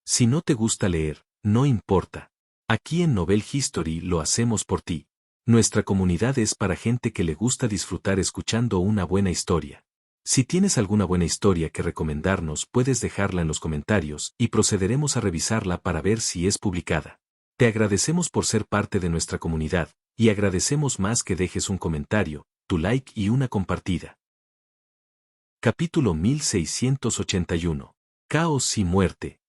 Si no te gusta leer, no importa. Aquí en Novel History lo hacemos por ti. Nuestra comunidad es para gente que le gusta disfrutar escuchando una buena historia. Si tienes alguna buena historia que recomendarnos, puedes dejarla en los comentarios y procederemos a revisarla para ver si es publicada. Te agradecemos por ser parte de nuestra comunidad, y agradecemos más que dejes un comentario, tu like y una compartida. Capítulo 1681. Caos y muerte.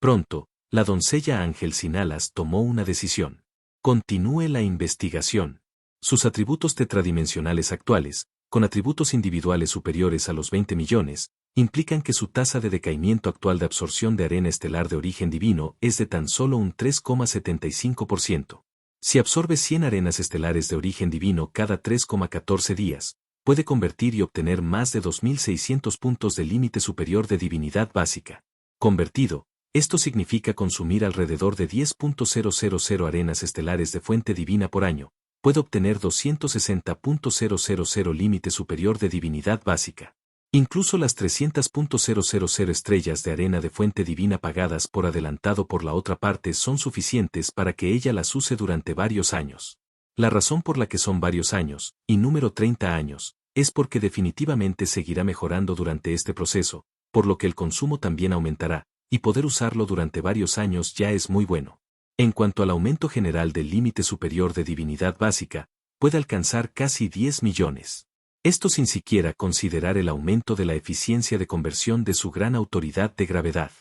Pronto, la doncella Ángel sin alas tomó una decisión. Continúe la investigación. Sus atributos tetradimensionales actuales, con atributos individuales superiores a los 20 millones, implican que su tasa de decaimiento actual de absorción de arena estelar de origen divino es de tan solo un 3,75%. Si absorbe 100 arenas estelares de origen divino cada 3,14 días, puede convertir y obtener más de 2.600 puntos de límite superior de divinidad básica. Convertido, esto significa consumir alrededor de 10.000 arenas estelares de fuente divina por año. Puede obtener 260.000 límite superior de divinidad básica. Incluso las 300.000 estrellas de arena de fuente divina pagadas por adelantado por la otra parte son suficientes para que ella las use durante varios años. La razón por la que son varios años, y número 30 años, es porque definitivamente seguirá mejorando durante este proceso, por lo que el consumo también aumentará, y poder usarlo durante varios años ya es muy bueno. En cuanto al aumento general del límite superior de divinidad básica, puede alcanzar casi 10 millones. Esto sin siquiera considerar el aumento de la eficiencia de conversión de su gran autoridad de gravedad.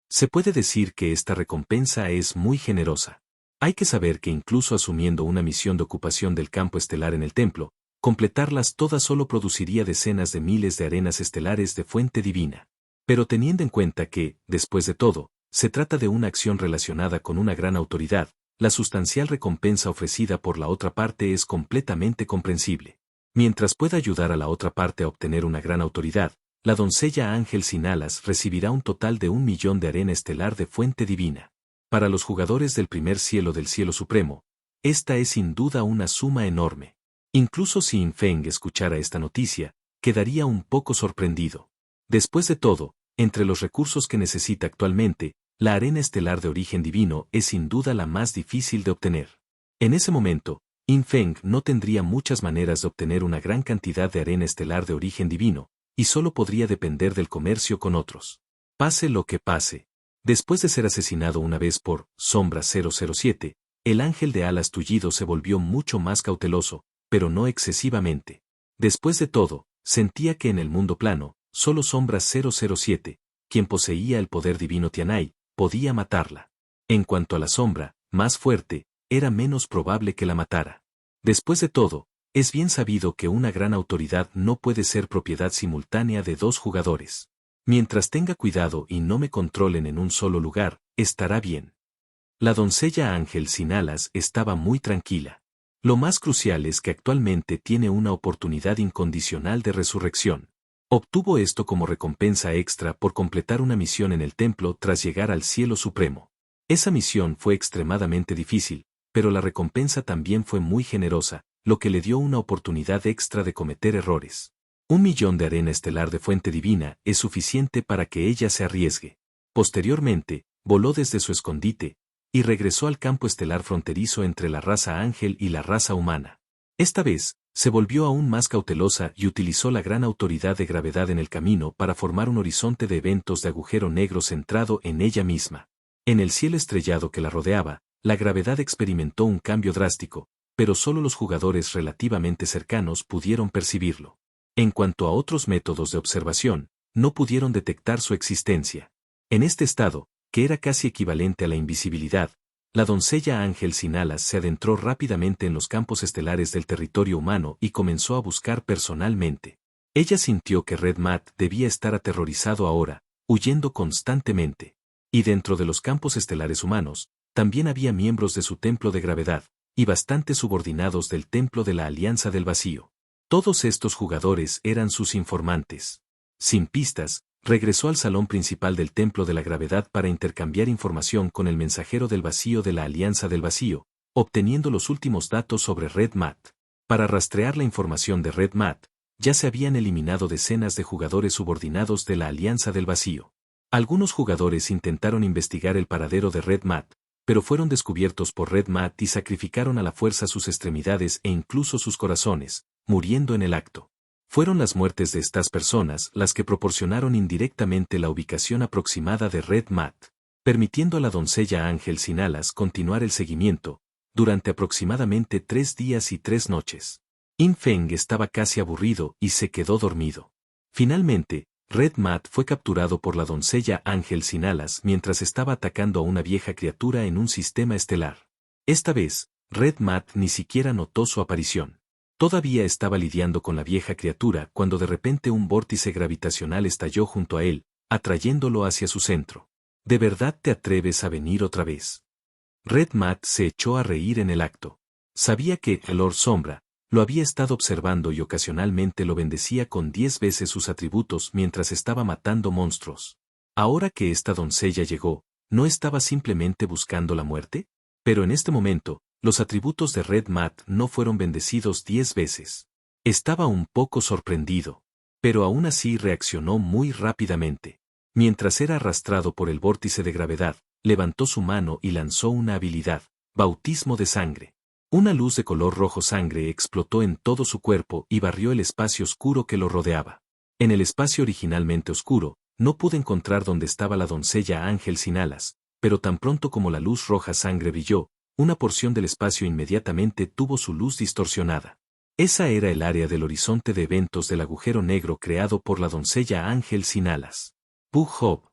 Se puede decir que esta recompensa es muy generosa. Hay que saber que incluso asumiendo una misión de ocupación del campo estelar en el templo, completarlas todas solo produciría decenas de miles de arenas estelares de fuente divina. Pero teniendo en cuenta que, después de todo, se trata de una acción relacionada con una gran autoridad, la sustancial recompensa ofrecida por la otra parte es completamente comprensible. Mientras pueda ayudar a la otra parte a obtener una gran autoridad, la doncella Ángel sin alas recibirá un total de 1 millón de arena estelar de fuente divina. Para los jugadores del primer cielo del cielo supremo, esta es sin duda una suma enorme. Incluso si Infeng escuchara esta noticia, quedaría un poco sorprendido. Después de todo, entre los recursos que necesita actualmente, la arena estelar de origen divino es sin duda la más difícil de obtener. En ese momento, Infeng no tendría muchas maneras de obtener una gran cantidad de arena estelar de origen divino, y solo podría depender del comercio con otros. Pase lo que pase. Después de ser asesinado una vez por Sombra 007, el ángel de alas tullido se volvió mucho más cauteloso, pero no excesivamente. Después de todo, sentía que en el mundo plano, solo Sombra 007, quien poseía el poder divino Tianai, podía matarla. En cuanto a la sombra, más fuerte, era menos probable que la matara. Después de todo, es bien sabido que una gran autoridad no puede ser propiedad simultánea de dos jugadores. Mientras tenga cuidado y no me controlen en un solo lugar, estará bien. La doncella Ángel sin alas estaba muy tranquila. Lo más crucial es que actualmente tiene una oportunidad incondicional de resurrección. Obtuvo esto como recompensa extra por completar una misión en el templo tras llegar al cielo supremo. Esa misión fue extremadamente difícil, pero la recompensa también fue muy generosa, lo que le dio una oportunidad extra de cometer errores. 1 millón de arena estelar de fuente divina es suficiente para que ella se arriesgue. Posteriormente, voló desde su escondite, y regresó al campo estelar fronterizo entre la raza ángel y la raza humana. Esta vez, se volvió aún más cautelosa y utilizó la gran autoridad de gravedad en el camino para formar un horizonte de eventos de agujero negro centrado en ella misma. En el cielo estrellado que la rodeaba, la gravedad experimentó un cambio drástico, pero solo los jugadores relativamente cercanos pudieron percibirlo. En cuanto a otros métodos de observación, no pudieron detectar su existencia. En este estado, que era casi equivalente a la invisibilidad, la doncella Ángel sin alas se adentró rápidamente en los campos estelares del territorio humano y comenzó a buscar personalmente. Ella sintió que Red Matt debía estar aterrorizado ahora, huyendo constantemente. Y dentro de los campos estelares humanos, también había miembros de su templo de gravedad, y bastantes subordinados del templo de la Alianza del Vacío. Todos estos jugadores eran sus informantes. Sin pistas, regresó al salón principal del Templo de la Gravedad para intercambiar información con el mensajero del vacío de la Alianza del Vacío, obteniendo los últimos datos sobre Red Matt. Para rastrear la información de Red Matt, ya se habían eliminado decenas de jugadores subordinados de la Alianza del Vacío. Algunos jugadores intentaron investigar el paradero de Red Matt, pero fueron descubiertos por Red Matt y sacrificaron a la fuerza sus extremidades e incluso sus corazones, muriendo en el acto. Fueron las muertes de estas personas las que proporcionaron indirectamente la ubicación aproximada de Red Matt, permitiendo a la doncella Ángel sin alas continuar el seguimiento, durante aproximadamente 3 días y 3 noches. In Feng estaba casi aburrido y se quedó dormido. Finalmente, Red Matt fue capturado por la doncella Ángel sin alas mientras estaba atacando a una vieja criatura en un sistema estelar. Esta vez, Red Matt ni siquiera notó su aparición. Todavía estaba lidiando con la vieja criatura cuando de repente un vórtice gravitacional estalló junto a él, atrayéndolo hacia su centro. ¿De verdad te atreves a venir otra vez? Red Matt se echó a reír en el acto. Sabía que Lord Sombra lo había estado observando y ocasionalmente lo bendecía con 10 veces sus atributos mientras estaba matando monstruos. Ahora que esta doncella llegó, ¿no estaba simplemente buscando la muerte? Pero en este momento, los atributos de Red Matt no fueron bendecidos 10 veces. Estaba un poco sorprendido, pero aún así reaccionó muy rápidamente. Mientras era arrastrado por el vórtice de gravedad, levantó su mano y lanzó una habilidad, bautismo de sangre. Una luz de color rojo sangre explotó en todo su cuerpo y barrió el espacio oscuro que lo rodeaba. En el espacio originalmente oscuro, no pude encontrar dónde estaba la doncella Ángel sin alas, pero tan pronto como la luz roja sangre brilló, una porción del espacio inmediatamente tuvo su luz distorsionada. Esa era el área del horizonte de eventos del agujero negro creado por la doncella Ángel sin alas. Pug-Hob.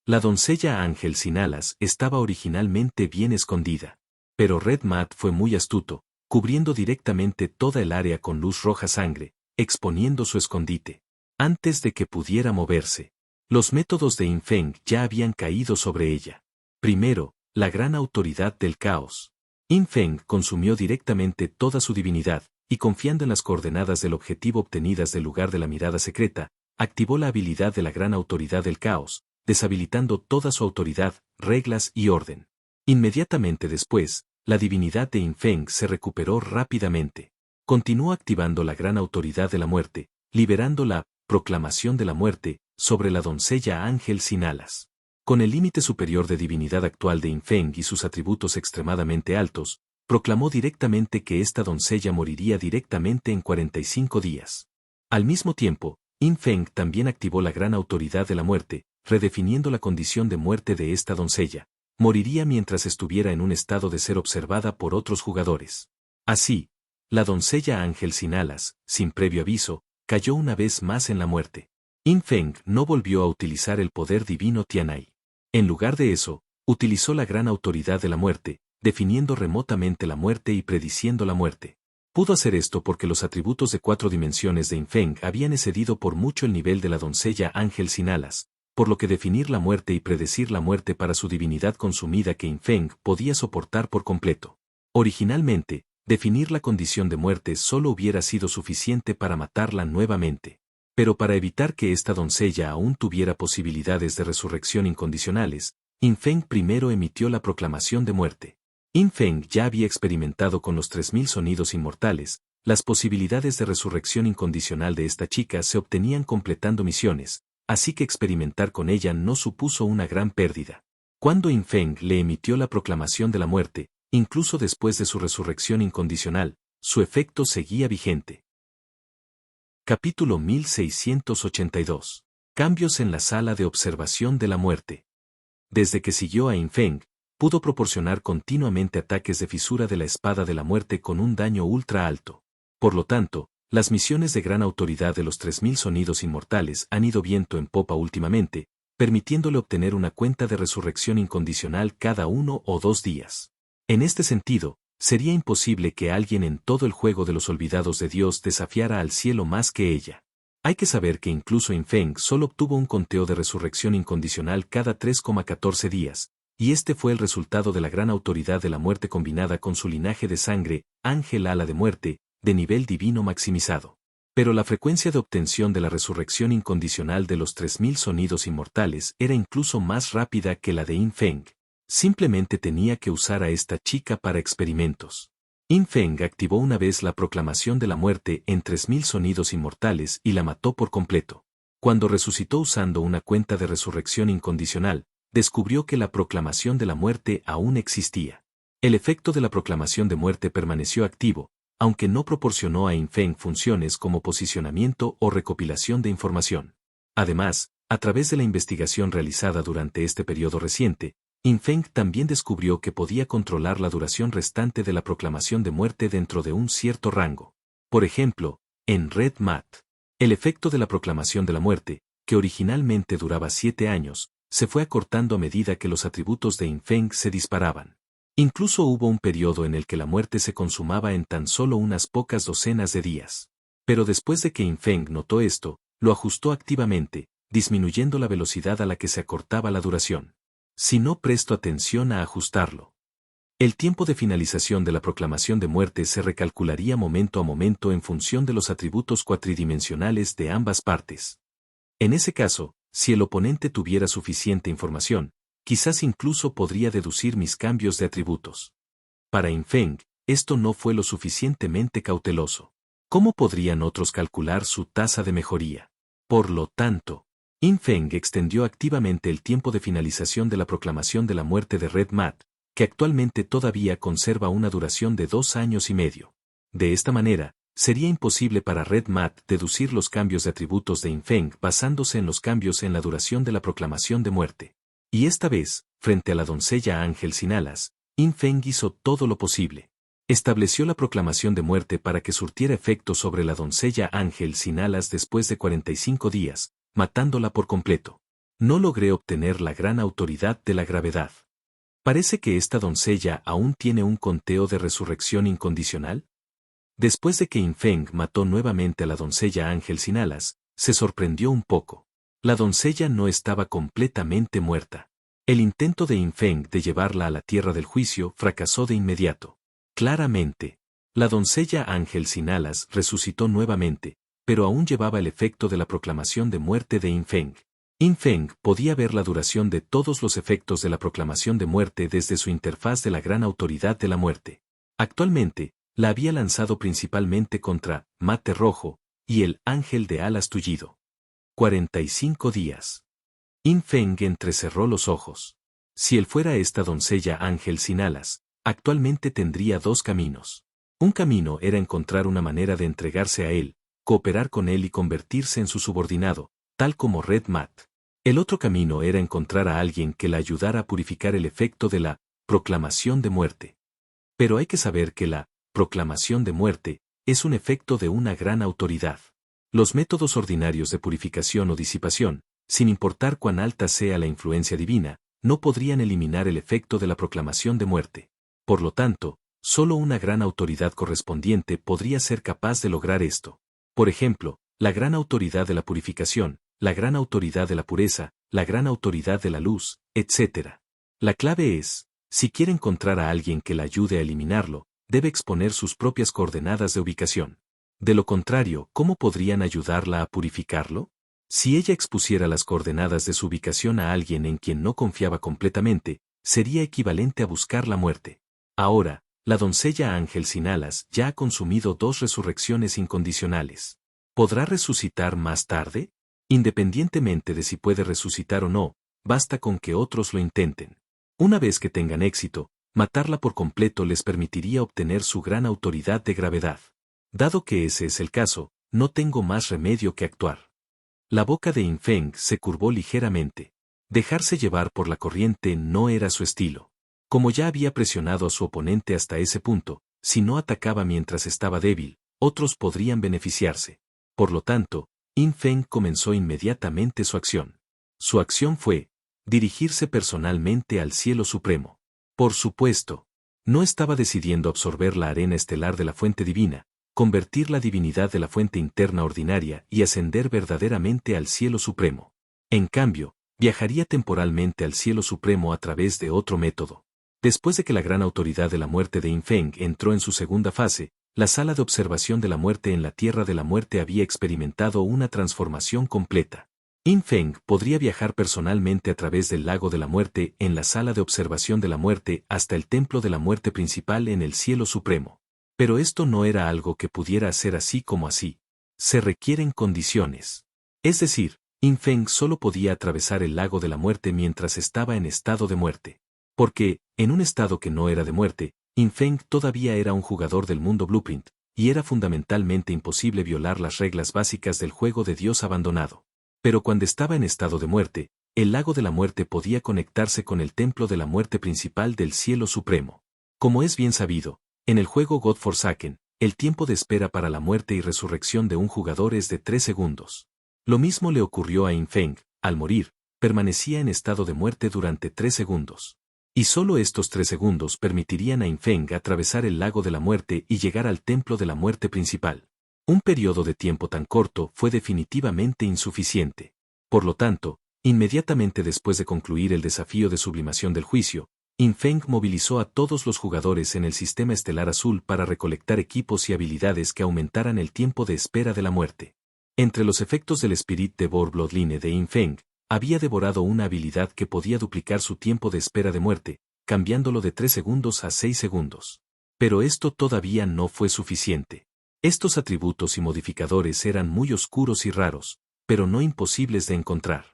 La doncella Ángel sin alas estaba originalmente bien escondida. Pero Red Matt fue muy astuto, cubriendo directamente toda el área con luz roja sangre, exponiendo su escondite. Antes de que pudiera moverse, los métodos de In Feng ya habían caído sobre ella. Primero, la gran autoridad del caos. In Feng consumió directamente toda su divinidad, y confiando en las coordenadas del objetivo obtenidas del lugar de la mirada secreta, activó la habilidad de la gran autoridad del caos, deshabilitando toda su autoridad, reglas y orden. Inmediatamente después, la divinidad de In Feng se recuperó rápidamente. Continuó activando la gran autoridad de la muerte, liberando la proclamación de la muerte sobre la doncella Ángel sin alas. Con el límite superior de divinidad actual de In Feng y sus atributos extremadamente altos, proclamó directamente que esta doncella moriría directamente en 45 días. Al mismo tiempo, In Feng también activó la gran autoridad de la muerte, redefiniendo la condición de muerte de esta doncella. Moriría mientras estuviera en un estado de ser observada por otros jugadores. Así, la doncella Ángel sin alas, sin previo aviso, cayó una vez más en la muerte. In Feng no volvió a utilizar el poder divino Tianai. En lugar de eso, utilizó la gran autoridad de la muerte, definiendo remotamente la muerte y prediciendo la muerte. Pudo hacer esto porque los atributos de 4 dimensiones de In Feng habían excedido por mucho el nivel de la doncella Ángel sin alas, por lo que definir la muerte y predecir la muerte para su divinidad consumida que In Feng podía soportar por completo. Originalmente, definir la condición de muerte solo hubiera sido suficiente para matarla nuevamente. Pero para evitar que esta doncella aún tuviera posibilidades de resurrección incondicionales, In Feng primero emitió la proclamación de muerte. In Feng ya había experimentado con los 3000 sonidos inmortales, las posibilidades de resurrección incondicional de esta chica se obtenían completando misiones, así que experimentar con ella no supuso una gran pérdida. Cuando In Feng le emitió la proclamación de la muerte, incluso después de su resurrección incondicional, su efecto seguía vigente. Capítulo 1682. Cambios en la sala de observación de la muerte. Desde que siguió a In Feng, pudo proporcionar continuamente ataques de fisura de la espada de la muerte con un daño ultra alto. Por lo tanto, las misiones de gran autoridad de los 3000 sonidos inmortales han ido viento en popa últimamente, permitiéndole obtener una cuenta de resurrección incondicional cada 1 o 2 días. En este sentido, sería imposible que alguien en todo el juego de los olvidados de Dios desafiara al cielo más que ella. Hay que saber que incluso In Feng solo obtuvo un conteo de resurrección incondicional cada 3,14 días, y este fue el resultado de la gran autoridad de la muerte combinada con su linaje de sangre, Ángel ala de muerte, de nivel divino maximizado. Pero la frecuencia de obtención de la resurrección incondicional de los 3000 sonidos inmortales era incluso más rápida que la de In Feng. Simplemente tenía que usar a esta chica para experimentos. In Feng activó una vez la proclamación de la muerte en 3000 sonidos inmortales y la mató por completo. Cuando resucitó usando una cuenta de resurrección incondicional, descubrió que la proclamación de la muerte aún existía. El efecto de la proclamación de muerte permaneció activo, aunque no proporcionó a Infeng funciones como posicionamiento o recopilación de información. Además, a través de la investigación realizada durante este periodo reciente, Infeng también descubrió que podía controlar la duración restante de la proclamación de muerte dentro de un cierto rango. Por ejemplo, en Red Mat, el efecto de la proclamación de la muerte, que originalmente duraba 7 años, se fue acortando a medida que los atributos de Infeng se disparaban. Incluso hubo un periodo en el que la muerte se consumaba en tan solo unas pocas docenas de días. Pero después de que Infeng notó esto, lo ajustó activamente, disminuyendo la velocidad a la que se acortaba la duración. Si no presto atención a ajustarlo, el tiempo de finalización de la proclamación de muerte se recalcularía momento a momento en función de los atributos cuatridimensionales de ambas partes. En ese caso, si el oponente tuviera suficiente información, quizás incluso podría deducir mis cambios de atributos. Para Infeng, esto no fue lo suficientemente cauteloso. ¿Cómo podrían otros calcular su tasa de mejoría? Por lo tanto, Infeng extendió activamente el tiempo de finalización de la proclamación de la muerte de Red Mat, que actualmente todavía conserva una duración de 2 años y medio. De esta manera, sería imposible para Red Mat deducir los cambios de atributos de Infeng basándose en los cambios en la duración de la proclamación de muerte. Y esta vez, frente a la doncella ángel sin alas, Infeng hizo todo lo posible. Estableció la proclamación de muerte para que surtiera efecto sobre la doncella ángel sin alas después de 45 días, matándola por completo. No logré obtener la gran autoridad de la gravedad. Parece que esta doncella aún tiene un conteo de resurrección incondicional. Después de que Infeng mató nuevamente a la doncella ángel sin alas, se sorprendió un poco. La doncella no estaba completamente muerta. El intento de Infeng de llevarla a la tierra del juicio fracasó de inmediato. Claramente, la doncella ángel sin alas resucitó nuevamente, pero aún llevaba el efecto de la proclamación de muerte de Infeng. Infeng podía ver la duración de todos los efectos de la proclamación de muerte desde su interfaz de la gran autoridad de la muerte. Actualmente, la había lanzado principalmente contra Mate Rojo y el ángel de alas tullido. 45 días. Infeng entrecerró los ojos. Si él fuera esta doncella ángel sin alas, actualmente tendría 2 caminos. Un camino era encontrar una manera de entregarse a él, cooperar con él y convertirse en su subordinado, tal como Red Mat. El otro camino era encontrar a alguien que la ayudara a purificar el efecto de la proclamación de muerte. Pero hay que saber que la proclamación de muerte es un efecto de una gran autoridad. Los métodos ordinarios de purificación o disipación, sin importar cuán alta sea la influencia divina, no podrían eliminar el efecto de la proclamación de muerte. Por lo tanto, solo una gran autoridad correspondiente podría ser capaz de lograr esto. Por ejemplo, la gran autoridad de la purificación, la gran autoridad de la pureza, la gran autoridad de la luz, etc. La clave es, si quiere encontrar a alguien que la ayude a eliminarlo, debe exponer sus propias coordenadas de ubicación. De lo contrario, ¿cómo podrían ayudarla a purificarlo? Si ella expusiera las coordenadas de su ubicación a alguien en quien no confiaba completamente, sería equivalente a buscar la muerte. Ahora, la doncella ángel sin alas ya ha consumido 2 resurrecciones incondicionales. ¿Podrá resucitar más tarde? Independientemente de si puede resucitar o no, basta con que otros lo intenten. Una vez que tengan éxito, matarla por completo les permitiría obtener su gran autoridad de gravedad. Dado que ese es el caso, no tengo más remedio que actuar. La boca de Infeng se curvó ligeramente. Dejarse llevar por la corriente no era su estilo. Como ya había presionado a su oponente hasta ese punto, si no atacaba mientras estaba débil, otros podrían beneficiarse. Por lo tanto, Infeng comenzó inmediatamente su acción. Su acción fue dirigirse personalmente al cielo supremo. Por supuesto, no estaba decidiendo absorber la arena estelar de la fuente divina, convertir la divinidad de la fuente interna ordinaria y ascender verdaderamente al cielo supremo. En cambio, viajaría temporalmente al cielo supremo a través de otro método. Después de que la gran autoridad de la muerte de Infeng entró en su segunda fase, la sala de observación de la muerte en la Tierra de la Muerte había experimentado una transformación completa. Infeng podría viajar personalmente a través del lago de la muerte en la sala de observación de la muerte hasta el templo de la muerte principal en el cielo supremo. Pero esto no era algo que pudiera hacer así como así. Se requieren condiciones. Es decir, Infeng solo podía atravesar el lago de la muerte mientras estaba en estado de muerte. Porque, en un estado que no era de muerte, Infeng todavía era un jugador del mundo Blueprint, y era fundamentalmente imposible violar las reglas básicas del juego de Dios abandonado. Pero cuando estaba en estado de muerte, el lago de la muerte podía conectarse con el templo de la muerte principal del cielo supremo. Como es bien sabido, en el juego God Forsaken, el tiempo de espera para la muerte y resurrección de un jugador es de 3 segundos. Lo mismo le ocurrió a Infeng, al morir, permanecía en estado de muerte durante 3 segundos. Y solo estos 3 segundos permitirían a Infeng atravesar el lago de la muerte y llegar al templo de la muerte principal. Un periodo de tiempo tan corto fue definitivamente insuficiente. Por lo tanto, inmediatamente después de concluir el desafío de sublimación del juicio, Infeng movilizó a todos los jugadores en el sistema estelar azul para recolectar equipos y habilidades que aumentaran el tiempo de espera de la muerte. Entre los efectos del Spirit Devoured Bloodline de Infeng, había devorado una habilidad que podía duplicar su tiempo de espera de muerte, cambiándolo de 3 segundos a 6 segundos. Pero esto todavía no fue suficiente. Estos atributos y modificadores eran muy oscuros y raros, pero no imposibles de encontrar.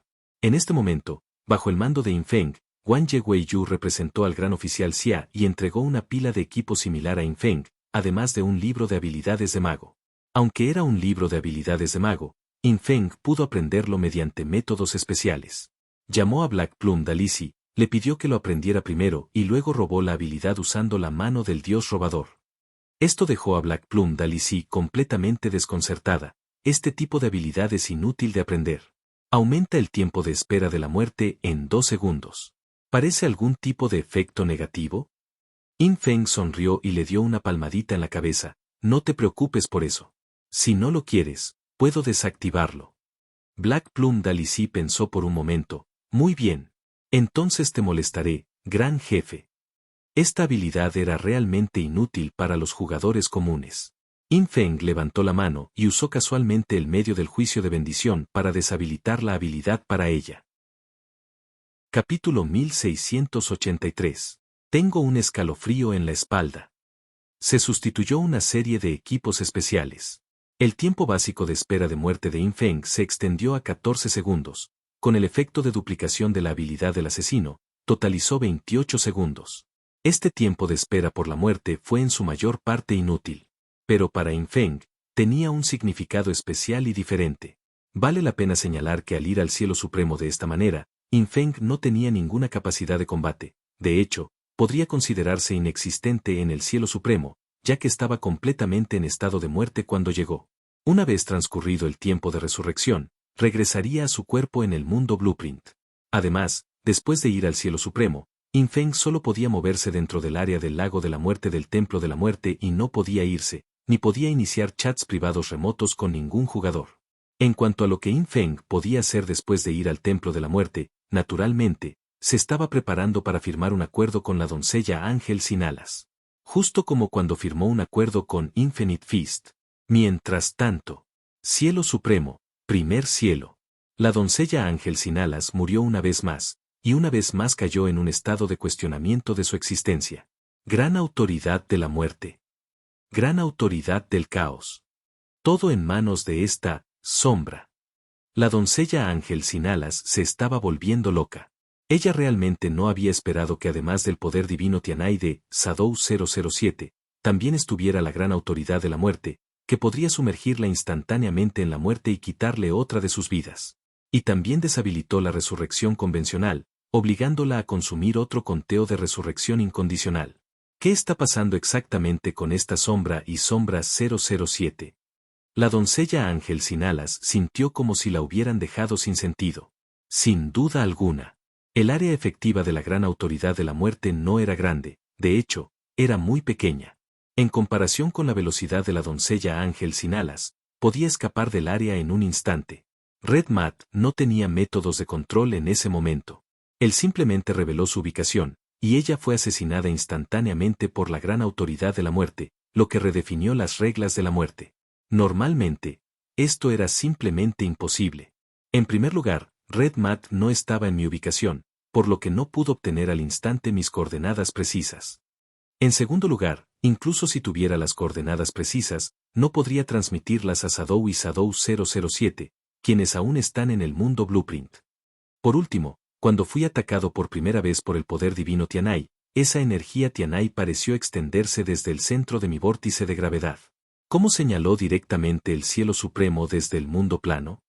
En este momento, bajo el mando de Infeng, Wang Ye-Wei-Yu representó al gran oficial Xia y entregó una pila de equipo similar a Infeng, además de un libro de habilidades de mago. Aunque era un libro de habilidades de mago, Infeng pudo aprenderlo mediante métodos especiales. Llamó a Black Plum Dalici, le pidió que lo aprendiera primero y luego robó la habilidad usando la mano del dios robador. Esto dejó a Black Plum Dalici completamente desconcertada. Este tipo de habilidad es inútil de aprender. Aumenta el tiempo de espera de la muerte en 2 segundos. ¿Parece algún tipo de efecto negativo? Infeng sonrió y le dio una palmadita en la cabeza. No te preocupes por eso. Si no lo quieres, puedo desactivarlo. Black Plum Dalici pensó por un momento. Muy bien. Entonces te molestaré, gran jefe. Esta habilidad era realmente inútil para los jugadores comunes. Infeng levantó la mano y usó casualmente el medio del juicio de bendición para deshabilitar la habilidad para ella. Capítulo 1683. Tengo un escalofrío en la espalda. Se sustituyó una serie de equipos especiales. El tiempo básico de espera de muerte de Infeng se extendió a 14 segundos. Con el efecto de duplicación de la habilidad del asesino, totalizó 28 segundos. Este tiempo de espera por la muerte fue en su mayor parte inútil. Pero para Infeng, tenía un significado especial y diferente. Vale la pena señalar que al ir al cielo supremo de esta manera, Infeng no tenía ninguna capacidad de combate. De hecho, podría considerarse inexistente en el cielo supremo, ya que estaba completamente en estado de muerte cuando llegó. Una vez transcurrido el tiempo de resurrección, regresaría a su cuerpo en el mundo Blueprint. Además, después de ir al cielo supremo, Infeng solo podía moverse dentro del área del lago de la muerte del templo de la muerte y no podía irse, ni podía iniciar chats privados remotos con ningún jugador. En cuanto a lo que Infeng podía hacer después de ir al templo de la muerte, naturalmente, se estaba preparando para firmar un acuerdo con la doncella Ángel sin alas. Justo como cuando firmó un acuerdo con Infinite Fist. Mientras tanto, cielo supremo, primer cielo. La doncella Ángel sin alas murió una vez más, y una vez más cayó en un estado de cuestionamiento de su existencia. Gran autoridad de la muerte. Gran autoridad del caos. Todo en manos de esta sombra. La doncella Ángel sin alas se estaba volviendo loca. Ella realmente no había esperado que además del poder divino Tianai de Shadow 007, también estuviera la gran autoridad de la muerte, que podría sumergirla instantáneamente en la muerte y quitarle otra de sus vidas. Y también deshabilitó la resurrección convencional, obligándola a consumir otro conteo de resurrección incondicional. ¿Qué está pasando exactamente con esta sombra y sombra 007? La doncella Ángel sin alas sintió como si la hubieran dejado sin sentido. Sin duda alguna. El área efectiva de la gran autoridad de la muerte no era grande, de hecho, era muy pequeña. En comparación con la velocidad de la doncella Ángel sin alas, podía escapar del área en un instante. Red Matt no tenía métodos de control en ese momento. Él simplemente reveló su ubicación, y ella fue asesinada instantáneamente por la gran autoridad de la muerte, lo que redefinió las reglas de la muerte. Normalmente, esto era simplemente imposible. En primer lugar, Red Matt no estaba en mi ubicación, por lo que no pudo obtener al instante mis coordenadas precisas. En segundo lugar, incluso si tuviera las coordenadas precisas, no podría transmitirlas a Shadow y Shadow 007, quienes aún están en el mundo Blueprint. Por último, cuando fui atacado por primera vez por el poder divino Tianai, esa energía Tianai pareció extenderse desde el centro de mi vórtice de gravedad. ¿Cómo señaló directamente el cielo supremo desde el mundo plano?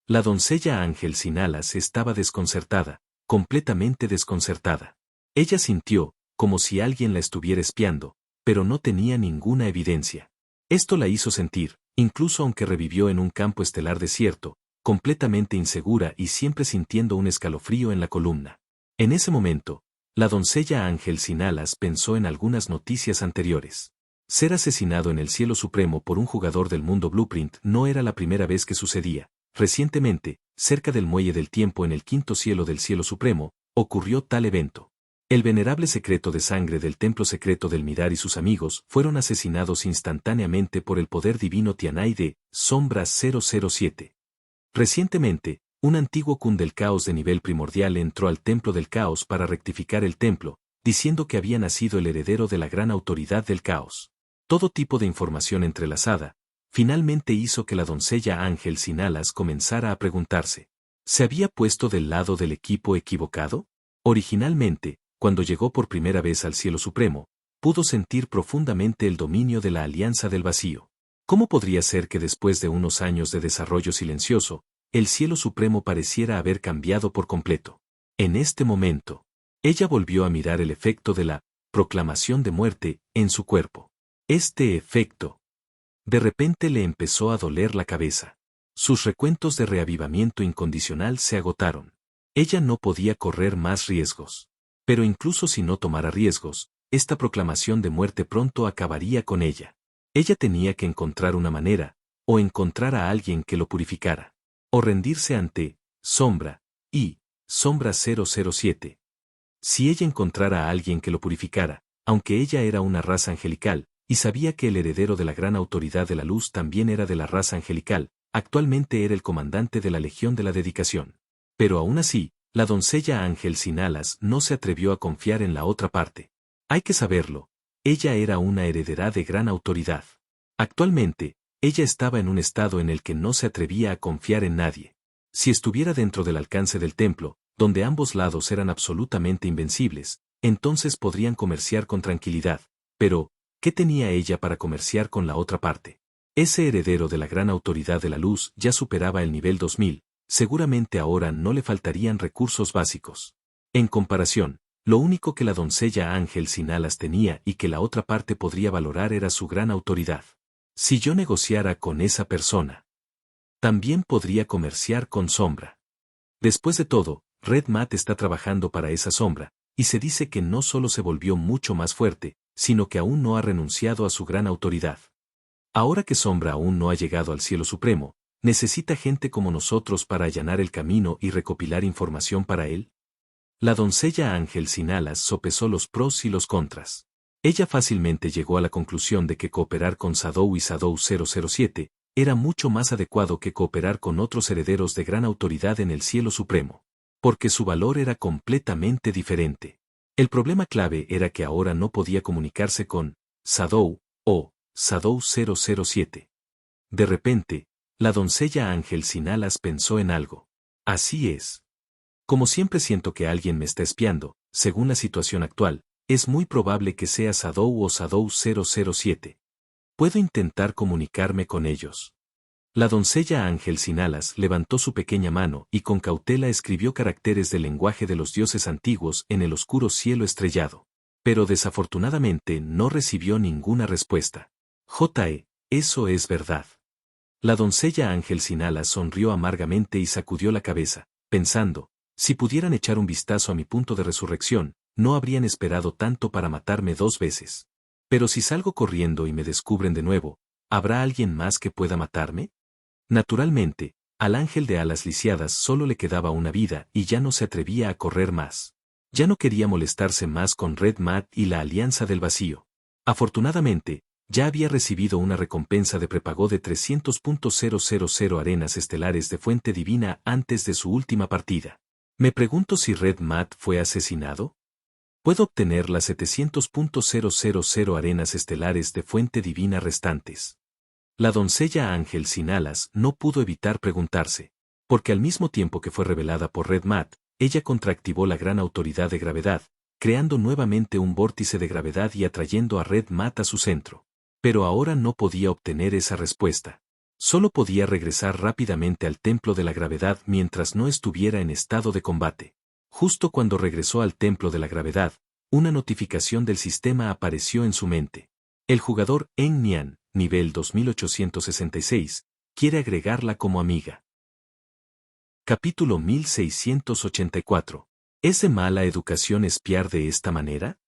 La doncella ángel sin alas estaba desconcertada, completamente desconcertada. Ella sintió, como si alguien la estuviera espiando, pero no tenía ninguna evidencia. Esto la hizo sentir, incluso aunque revivió en un campo estelar desierto, completamente insegura y siempre sintiendo un escalofrío en la columna. En ese momento, la doncella ángel sin alas pensó en algunas noticias anteriores. Ser asesinado en el cielo supremo por un jugador del mundo Blueprint no era la primera vez que sucedía. Recientemente, cerca del muelle del tiempo en el quinto cielo del cielo supremo, ocurrió tal evento. El venerable secreto de sangre del templo secreto del Mirar y sus amigos fueron asesinados instantáneamente por el poder divino Tianai de Sombra 007. Recientemente, un antiguo Kun del caos de nivel primordial entró al templo del caos para rectificar el templo, diciendo que había nacido el heredero de la gran autoridad del caos. Todo tipo de información entrelazada, finalmente hizo que la doncella ángel sin alas comenzara a preguntarse, ¿se había puesto del lado del equipo equivocado? Originalmente, cuando llegó por primera vez al cielo supremo, pudo sentir profundamente el dominio de la Alianza del Vacío. ¿Cómo podría ser que después de unos años de desarrollo silencioso, el cielo supremo pareciera haber cambiado por completo? En este momento, ella volvió a mirar el efecto de la proclamación de muerte en su cuerpo. Este efecto, de repente le empezó a doler la cabeza. Sus recuentos de reavivamiento incondicional se agotaron. Ella no podía correr más riesgos. Pero incluso si no tomara riesgos, esta proclamación de muerte pronto acabaría con ella. Ella tenía que encontrar una manera, o encontrar a alguien que lo purificara, o rendirse ante Sombra y Sombra 007. Si ella encontrara a alguien que lo purificara, aunque ella era una raza angelical, y sabía que el heredero de la gran autoridad de la luz también era de la raza angelical, actualmente era el comandante de la Legión de la Dedicación. Pero aún así, la doncella ángel sin alas no se atrevió a confiar en la otra parte. Hay que saberlo, ella era una heredera de gran autoridad. Actualmente, ella estaba en un estado en el que no se atrevía a confiar en nadie. Si estuviera dentro del alcance del templo, donde ambos lados eran absolutamente invencibles, entonces podrían comerciar con tranquilidad. Pero, ¿qué tenía ella para comerciar con la otra parte? Ese heredero de la gran autoridad de la luz ya superaba el nivel 2000, seguramente ahora no le faltarían recursos básicos. En comparación, lo único que la doncella ángel sin alas tenía y que la otra parte podría valorar era su gran autoridad. Si yo negociara con esa persona, también podría comerciar con Sombra. Después de todo, Red Matt está trabajando para esa Sombra, y se dice que no solo se volvió mucho más fuerte, sino que aún no ha renunciado a su gran autoridad. Ahora que Sombra aún no ha llegado al cielo supremo, ¿necesita gente como nosotros para allanar el camino y recopilar información para él? La doncella ángel sin alas sopesó los pros y los contras. Ella fácilmente llegó a la conclusión de que cooperar con Sadou y Sadou 007 era mucho más adecuado que cooperar con otros herederos de gran autoridad en el cielo supremo, porque su valor era completamente diferente. El problema clave era que ahora no podía comunicarse con Sadou o Sadou 007. De repente, la doncella ángel sin alas pensó en algo. Así es. Como siempre siento que alguien me está espiando, según la situación actual, es muy probable que sea Sadou o Sadou 007. Puedo intentar comunicarme con ellos. La doncella ángel sin alas levantó su pequeña mano y con cautela escribió caracteres del lenguaje de los dioses antiguos en el oscuro cielo estrellado. Pero desafortunadamente no recibió ninguna respuesta. Eso es verdad. La doncella ángel sin alas sonrió amargamente y sacudió la cabeza, pensando, si pudieran echar un vistazo a mi punto de resurrección, no habrían esperado tanto para matarme 2 veces. Pero si salgo corriendo y me descubren de nuevo, ¿habrá alguien más que pueda matarme? Naturalmente, al ángel de alas lisiadas solo le quedaba una vida y ya no se atrevía a correr más. Ya no quería molestarse más con Red Matt y la Alianza del Vacío. Afortunadamente, ya había recibido una recompensa de prepago de 300.000 arenas estelares de fuente divina antes de su última partida. Me pregunto si Red Matt fue asesinado. ¿Puedo obtener las 700.000 arenas estelares de fuente divina restantes? La doncella ángel sin alas no pudo evitar preguntarse, porque al mismo tiempo que fue revelada por Red Matt, ella contraactivó la gran autoridad de gravedad, creando nuevamente un vórtice de gravedad y atrayendo a Red Matt a su centro. Pero ahora no podía obtener esa respuesta. Solo podía regresar rápidamente al templo de la gravedad mientras no estuviera en estado de combate. Justo cuando regresó al templo de la gravedad, una notificación del sistema apareció en su mente. El jugador En Nian, nivel 2866, quiere agregarla como amiga. Capítulo 1684. ¿Es de mala educación espiar de esta manera?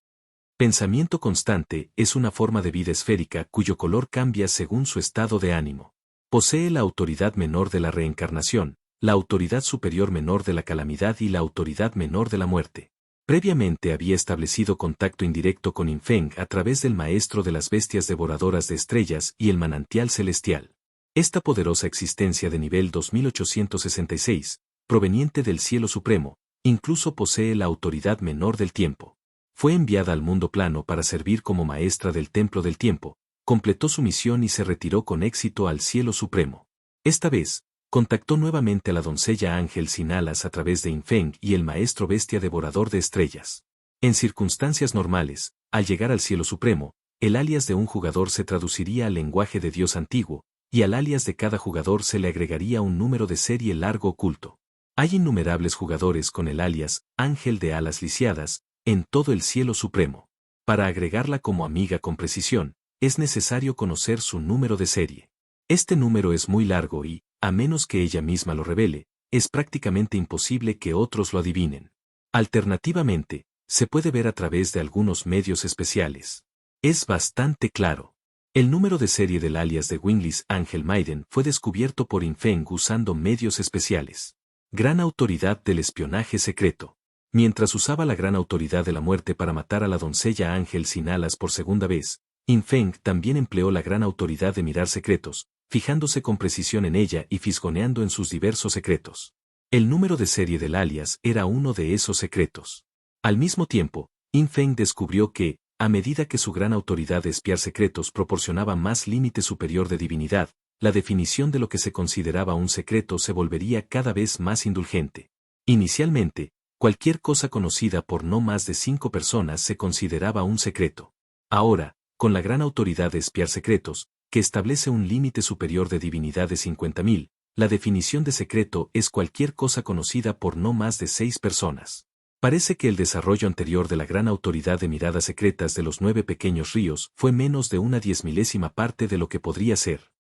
Pensamiento constante es una forma de vida esférica cuyo color cambia según su estado de ánimo. Posee la autoridad menor de la reencarnación, la autoridad superior menor de la calamidad y la autoridad menor de la muerte. Previamente había establecido contacto indirecto con Infeng a través del maestro de las bestias devoradoras de estrellas y el manantial celestial. Esta poderosa existencia de nivel 2866, proveniente del cielo supremo, incluso posee la autoridad menor del tiempo. Fue enviada al mundo plano para servir como maestra del templo del tiempo, completó su misión y se retiró con éxito al cielo supremo. Esta vez, contactó nuevamente a la doncella ángel sin alas a través de Infeng y el maestro bestia devorador de estrellas. En circunstancias normales, al llegar al cielo supremo, el alias de un jugador se traduciría al lenguaje de Dios antiguo, y al alias de cada jugador se le agregaría un número de serie largo oculto. Hay innumerables jugadores con el alias Ángel de alas lisiadas en todo el cielo supremo. Para agregarla como amiga con precisión, es necesario conocer su número de serie. Este número es muy largo y, a menos que ella misma lo revele, es prácticamente imposible que otros lo adivinen. Alternativamente, se puede ver a través de algunos medios especiales. Es bastante claro. El número de serie del alias de Wingless Ángel Maiden fue descubierto por Infeng usando medios especiales. Gran autoridad del espionaje secreto. Mientras usaba la gran autoridad de la muerte para matar a la doncella ángel sin alas por segunda vez, Infeng también empleó la gran autoridad de mirar secretos, fijándose con precisión en ella y fisgoneando en sus diversos secretos. El número de serie del alias era uno de esos secretos. Al mismo tiempo, Infeng descubrió que, a medida que su gran autoridad de espiar secretos proporcionaba más límite superior de divinidad, la definición de lo que se consideraba un secreto se volvería cada vez más indulgente. Inicialmente, cualquier cosa conocida por no más de 5 personas se consideraba un secreto. Ahora, con la gran autoridad de espiar secretos, que establece un límite superior de divinidad de 50.000, la definición de secreto es cualquier cosa conocida por no más de 6 personas. Parece que el desarrollo anterior de la gran autoridad de miradas secretas de los 9 pequeños ríos fue menos de una 10.000ª parte de lo que podría ser.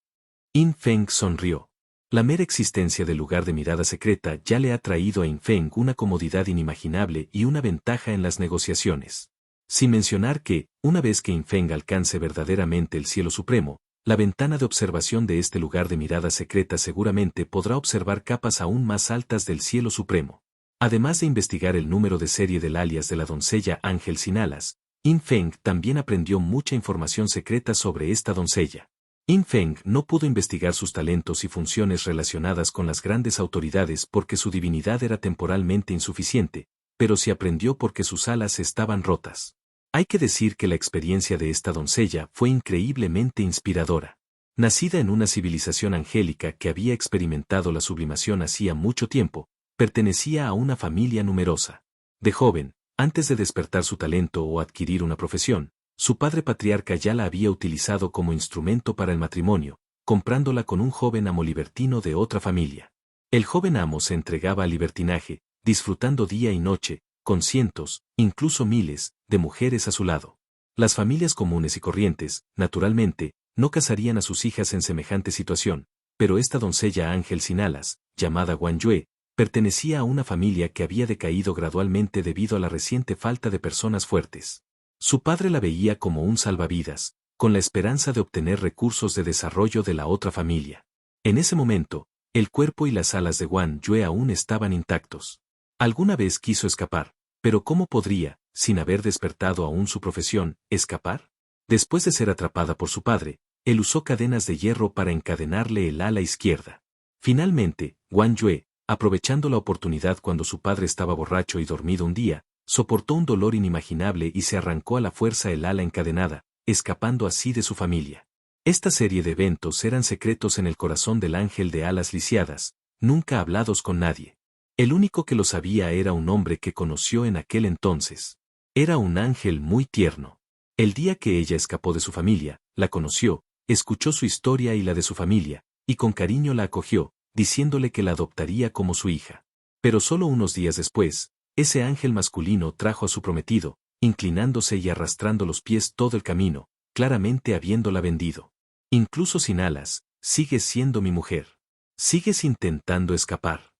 Infeng sonrió. La mera existencia del lugar de mirada secreta ya le ha traído a Infeng una comodidad inimaginable y una ventaja en las negociaciones. Sin mencionar que, una vez que Infeng alcance verdaderamente el cielo supremo, la ventana de observación de este lugar de mirada secreta seguramente podrá observar capas aún más altas del cielo supremo. Además de investigar el número de serie del alias de la doncella ángel sin alas, Infeng también aprendió mucha información secreta sobre esta doncella. Infeng no pudo investigar sus talentos y funciones relacionadas con las grandes autoridades porque su divinidad era temporalmente insuficiente, pero sí aprendió porque sus alas estaban rotas. Hay que decir que la experiencia de esta doncella fue increíblemente inspiradora. Nacida en una civilización angélica que había experimentado la sublimación hacía mucho tiempo, pertenecía a una familia numerosa. De joven, antes de despertar su talento o adquirir una profesión, su padre patriarca ya la había utilizado como instrumento para el matrimonio, comprándola con un joven amo libertino de otra familia. El joven amo se entregaba al libertinaje, disfrutando día y noche, con cientos, incluso miles, de mujeres a su lado. Las familias comunes y corrientes, naturalmente, no casarían a sus hijas en semejante situación, pero esta doncella ángel sin alas, llamada Guan Yue, pertenecía a una familia que había decaído gradualmente debido a la reciente falta de personas fuertes. Su padre la veía como un salvavidas, con la esperanza de obtener recursos de desarrollo de la otra familia. En ese momento, el cuerpo y las alas de Guan Yue aún estaban intactos. Alguna vez quiso escapar, pero ¿cómo podría, sin haber despertado aún su profesión, escapar? Después de ser atrapada por su padre, él usó cadenas de hierro para encadenarle el ala izquierda. Finalmente, Guan Yue, aprovechando la oportunidad cuando su padre estaba borracho y dormido un día, soportó un dolor inimaginable y se arrancó a la fuerza el ala encadenada, escapando así de su familia. Esta serie de eventos eran secretos en el corazón del ángel de alas lisiadas, nunca hablados con nadie. El único que lo sabía era un hombre que conoció en aquel entonces. Era un ángel muy tierno. El día que ella escapó de su familia, la conoció, escuchó su historia y la de su familia, y con cariño la acogió, diciéndole que la adoptaría como su hija. Pero solo unos días después, ese ángel masculino trajo a su prometido, inclinándose y arrastrando los pies todo el camino, claramente habiéndola vendido. Incluso sin alas, sigues siendo mi mujer. Sigues intentando escapar.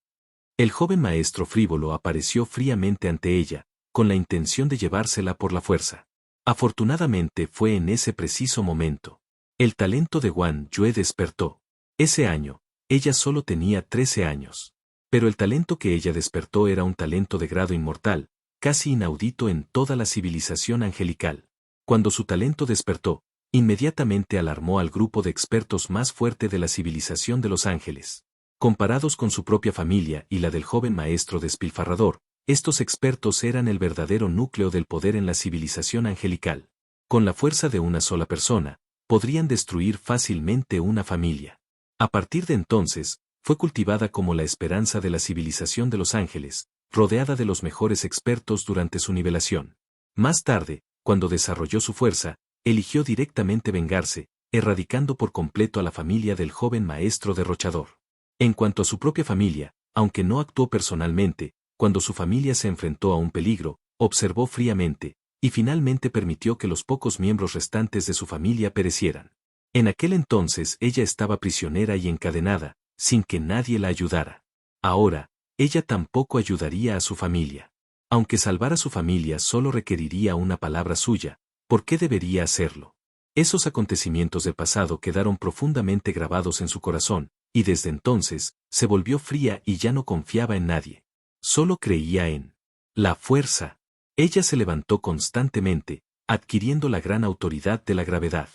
El joven maestro frívolo apareció fríamente ante ella, con la intención de llevársela por la fuerza. Afortunadamente fue en ese preciso momento. El talento de Wang Yue despertó. Ese año, ella solo tenía 13 años. Pero el talento que ella despertó era un talento de grado inmortal, casi inaudito en toda la civilización angelical. Cuando su talento despertó, inmediatamente alarmó al grupo de expertos más fuerte de la civilización de los ángeles. Comparados con su propia familia y la del joven maestro despilfarrador, estos expertos eran el verdadero núcleo del poder en la civilización angelical. Con la fuerza de una sola persona, podrían destruir fácilmente una familia. A partir de entonces, fue cultivada como la esperanza de la civilización de los ángeles, rodeada de los mejores expertos durante su nivelación. Más tarde, cuando desarrolló su fuerza, eligió directamente vengarse, erradicando por completo a la familia del joven maestro derrochador. En cuanto a su propia familia, aunque no actuó personalmente, cuando su familia se enfrentó a un peligro, observó fríamente, y finalmente permitió que los pocos miembros restantes de su familia perecieran. En aquel entonces ella estaba prisionera y encadenada, sin que nadie la ayudara. Ahora, ella tampoco ayudaría a su familia. Aunque salvar a su familia solo requeriría una palabra suya, ¿por qué debería hacerlo? Esos acontecimientos del pasado quedaron profundamente grabados en su corazón, y desde entonces, se volvió fría y ya no confiaba en nadie. Solo creía en la fuerza. Ella se levantó constantemente, adquiriendo la gran autoridad de la gravedad.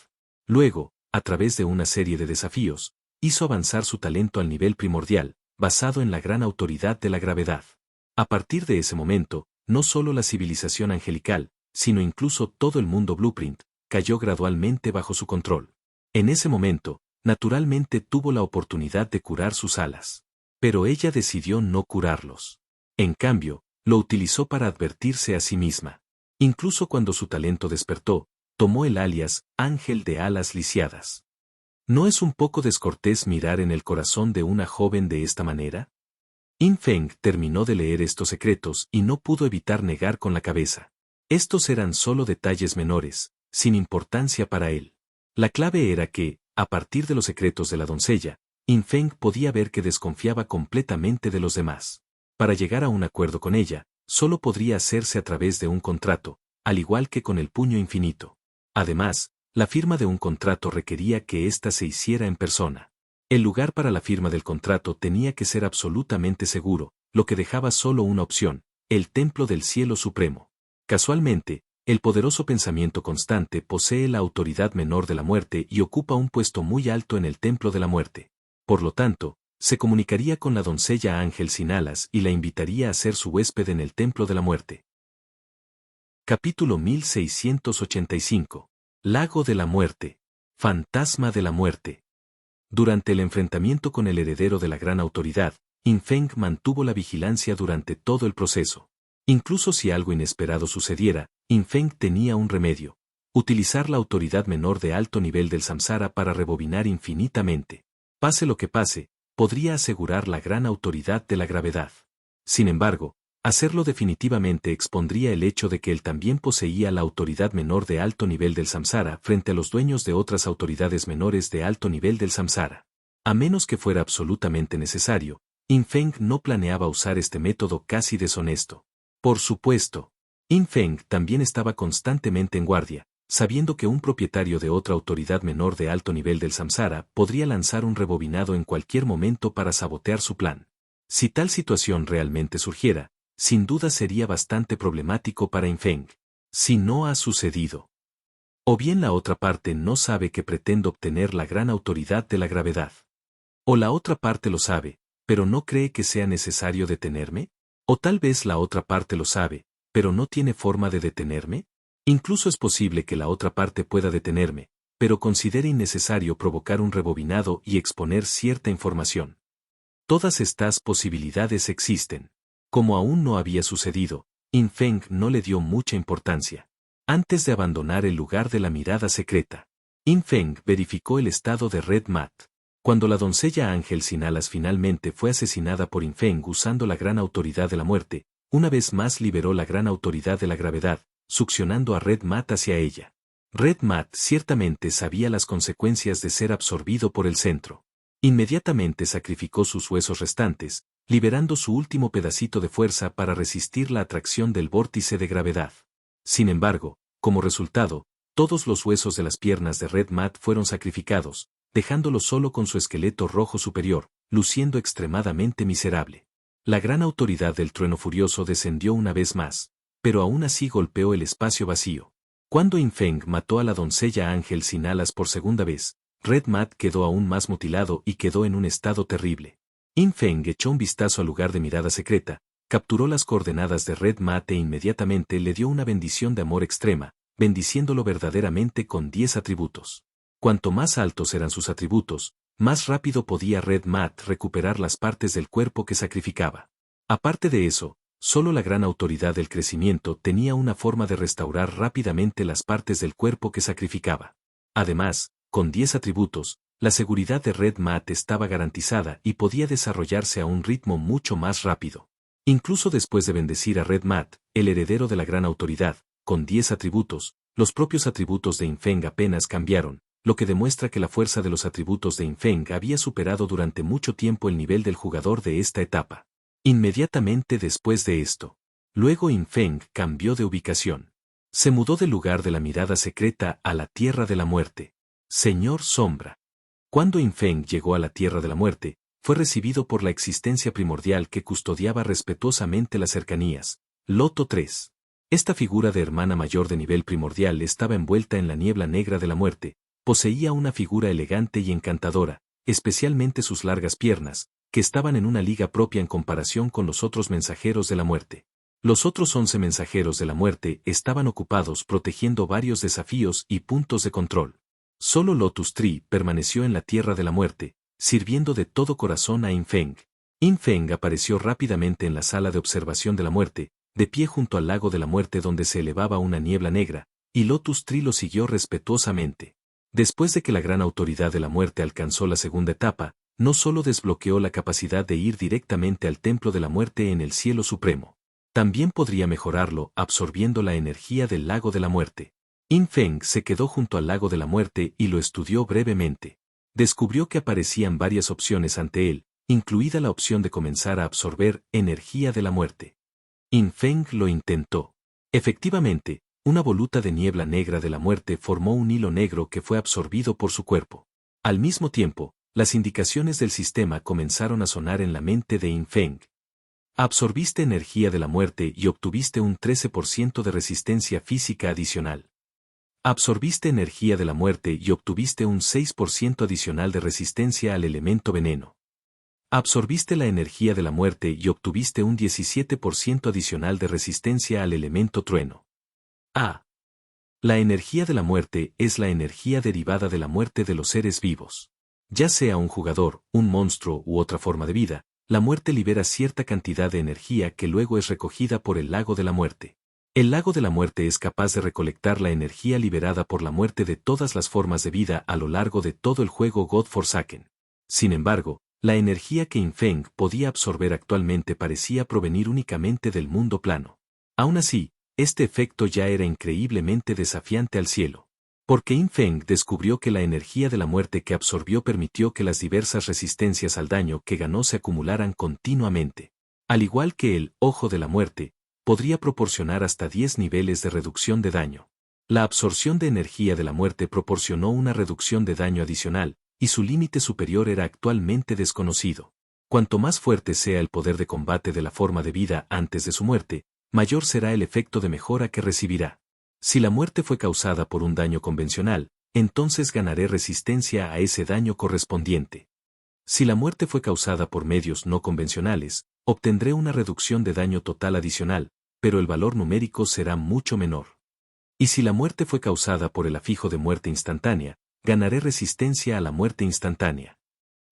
Luego, a través de una serie de desafíos, hizo avanzar su talento al nivel primordial, basado en la gran autoridad de la gravedad. A partir de ese momento, no solo la civilización angelical, sino incluso todo el mundo Blueprint, cayó gradualmente bajo su control. En ese momento, naturalmente tuvo la oportunidad de curar sus alas. Pero ella decidió no curarlos. En cambio, lo utilizó para advertirse a sí misma. Incluso cuando su talento despertó, tomó el alias Ángel de Alas Lisiadas. ¿No es un poco descortés mirar en el corazón de una joven de esta manera? In Feng terminó de leer estos secretos y no pudo evitar negar con la cabeza. Estos eran solo detalles menores, sin importancia para él. La clave era que, a partir de los secretos de la doncella, In Feng podía ver que desconfiaba completamente de los demás. Para llegar a un acuerdo con ella, solo podría hacerse a través de un contrato, al igual que con el puño infinito. Además, la firma de un contrato requería que ésta se hiciera en persona. El lugar para la firma del contrato tenía que ser absolutamente seguro, lo que dejaba solo una opción, el Templo del Cielo Supremo. Casualmente, el poderoso pensamiento constante posee la autoridad menor de la muerte y ocupa un puesto muy alto en el Templo de la Muerte. Por lo tanto, se comunicaría con la doncella Ángel sin alas y la invitaría a ser su huésped en el Templo de la Muerte. Capítulo 1685. Lago de la Muerte. Fantasma de la Muerte. Durante el enfrentamiento con el heredero de la gran autoridad, In Feng mantuvo la vigilancia durante todo el proceso. Incluso si algo inesperado sucediera, In Feng tenía un remedio: utilizar la autoridad menor de alto nivel del samsara para rebobinar infinitamente. Pase lo que pase, podría asegurar la gran autoridad de la gravedad. Sin embargo, hacerlo definitivamente expondría el hecho de que él también poseía la autoridad menor de alto nivel del samsara frente a los dueños de otras autoridades menores de alto nivel del samsara. A menos que fuera absolutamente necesario, In Feng no planeaba usar este método casi deshonesto. Por supuesto, In Feng también estaba constantemente en guardia, sabiendo que un propietario de otra autoridad menor de alto nivel del samsara podría lanzar un rebobinado en cualquier momento para sabotear su plan. Si tal situación realmente surgiera, sin duda sería bastante problemático para In Feng. Si no ha sucedido. O bien la otra parte no sabe que pretendo obtener la gran autoridad de la gravedad. O la otra parte lo sabe, pero no cree que sea necesario detenerme. O tal vez la otra parte lo sabe, pero no tiene forma de detenerme. Incluso es posible que la otra parte pueda detenerme, pero considere innecesario provocar un rebobinado y exponer cierta información. Todas estas posibilidades existen. Como aún no había sucedido, In Feng no le dio mucha importancia. Antes de abandonar el lugar de la mirada secreta, In Feng verificó el estado de Red Mat. Cuando la doncella ángel sin alas finalmente fue asesinada por In Feng usando la gran autoridad de la muerte, una vez más liberó la gran autoridad de la gravedad, succionando a Red Mat hacia ella. Red Mat ciertamente sabía las consecuencias de ser absorbido por el centro. Inmediatamente sacrificó sus huesos restantes, liberando su último pedacito de fuerza para resistir la atracción del vórtice de gravedad. Sin embargo, como resultado, todos los huesos de las piernas de Red Mat fueron sacrificados, dejándolo solo con su esqueleto rojo superior, luciendo extremadamente miserable. La gran autoridad del trueno furioso descendió una vez más, pero aún así golpeó el espacio vacío. Cuando In Feng mató a la doncella ángel sin alas por segunda vez, Red Mat quedó aún más mutilado y quedó en un estado terrible. In Feng echó un vistazo al lugar de mirada secreta, capturó las coordenadas de Red Mat e inmediatamente le dio una bendición de amor extrema, bendiciéndolo verdaderamente con 10 atributos. Cuanto más altos eran sus atributos, más rápido podía Red Mat recuperar las partes del cuerpo que sacrificaba. Aparte de eso, solo la gran autoridad del crecimiento tenía una forma de restaurar rápidamente las partes del cuerpo que sacrificaba. Además, con 10 atributos, la seguridad de Red Mat estaba garantizada y podía desarrollarse a un ritmo mucho más rápido. Incluso después de bendecir a Red Mat, el heredero de la gran autoridad, con 10 atributos, los propios atributos de In Feng apenas cambiaron, lo que demuestra que la fuerza de los atributos de In Feng había superado durante mucho tiempo el nivel del jugador de esta etapa. Inmediatamente después de esto, luego In Feng cambió de ubicación. Se mudó del lugar de la mirada secreta a la Tierra de la Muerte. Señor Sombra. Cuando In Feng llegó a la Tierra de la Muerte, fue recibido por la existencia primordial que custodiaba respetuosamente las cercanías. Loto 3. Esta figura de hermana mayor de nivel primordial estaba envuelta en la niebla negra de la muerte, poseía una figura elegante y encantadora, especialmente sus largas piernas, que estaban en una liga propia en comparación con los otros mensajeros de la muerte. Los otros 11 mensajeros de la muerte estaban ocupados protegiendo varios desafíos y puntos de control. Solo Lotus Tree permaneció en la Tierra de la Muerte, sirviendo de todo corazón a In Feng. In Feng apareció rápidamente en la sala de observación de la muerte, de pie junto al lago de la muerte donde se elevaba una niebla negra, y Lotus Tree lo siguió respetuosamente. Después de que la gran autoridad de la muerte alcanzó la segunda etapa, no solo desbloqueó la capacidad de ir directamente al templo de la muerte en el cielo supremo, también podría mejorarlo absorbiendo la energía del lago de la muerte. In Feng se quedó junto al lago de la muerte y lo estudió brevemente. Descubrió que aparecían varias opciones ante él, incluida la opción de comenzar a absorber energía de la muerte. In Feng lo intentó. Efectivamente, una voluta de niebla negra de la muerte formó un hilo negro que fue absorbido por su cuerpo. Al mismo tiempo, las indicaciones del sistema comenzaron a sonar en la mente de In Feng. Absorbiste energía de la muerte y obtuviste un 13% de resistencia física adicional. Absorbiste energía de la muerte y obtuviste un 6% adicional de resistencia al elemento veneno. Absorbiste la energía de la muerte y obtuviste un 17% adicional de resistencia al elemento trueno. A. La energía de la muerte es la energía derivada de la muerte de los seres vivos. Ya sea un jugador, un monstruo u otra forma de vida, la muerte libera cierta cantidad de energía que luego es recogida por el lago de la muerte. El lago de la muerte es capaz de recolectar la energía liberada por la muerte de todas las formas de vida a lo largo de todo el juego God Forsaken. Sin embargo, la energía que In Feng podía absorber actualmente parecía provenir únicamente del mundo plano. Aún así, este efecto ya era increíblemente desafiante al cielo. Porque In Feng descubrió que la energía de la muerte que absorbió permitió que las diversas resistencias al daño que ganó se acumularan continuamente. Al igual que el ojo de la muerte, podría proporcionar hasta 10 niveles de reducción de daño. La absorción de energía de la muerte proporcionó una reducción de daño adicional, y su límite superior era actualmente desconocido. Cuanto más fuerte sea el poder de combate de la forma de vida antes de su muerte, mayor será el efecto de mejora que recibirá. Si la muerte fue causada por un daño convencional, entonces ganaré resistencia a ese daño correspondiente. Si la muerte fue causada por medios no convencionales, obtendré una reducción de daño total adicional, pero el valor numérico será mucho menor. Y si la muerte fue causada por el afijo de muerte instantánea, ganaré resistencia a la muerte instantánea.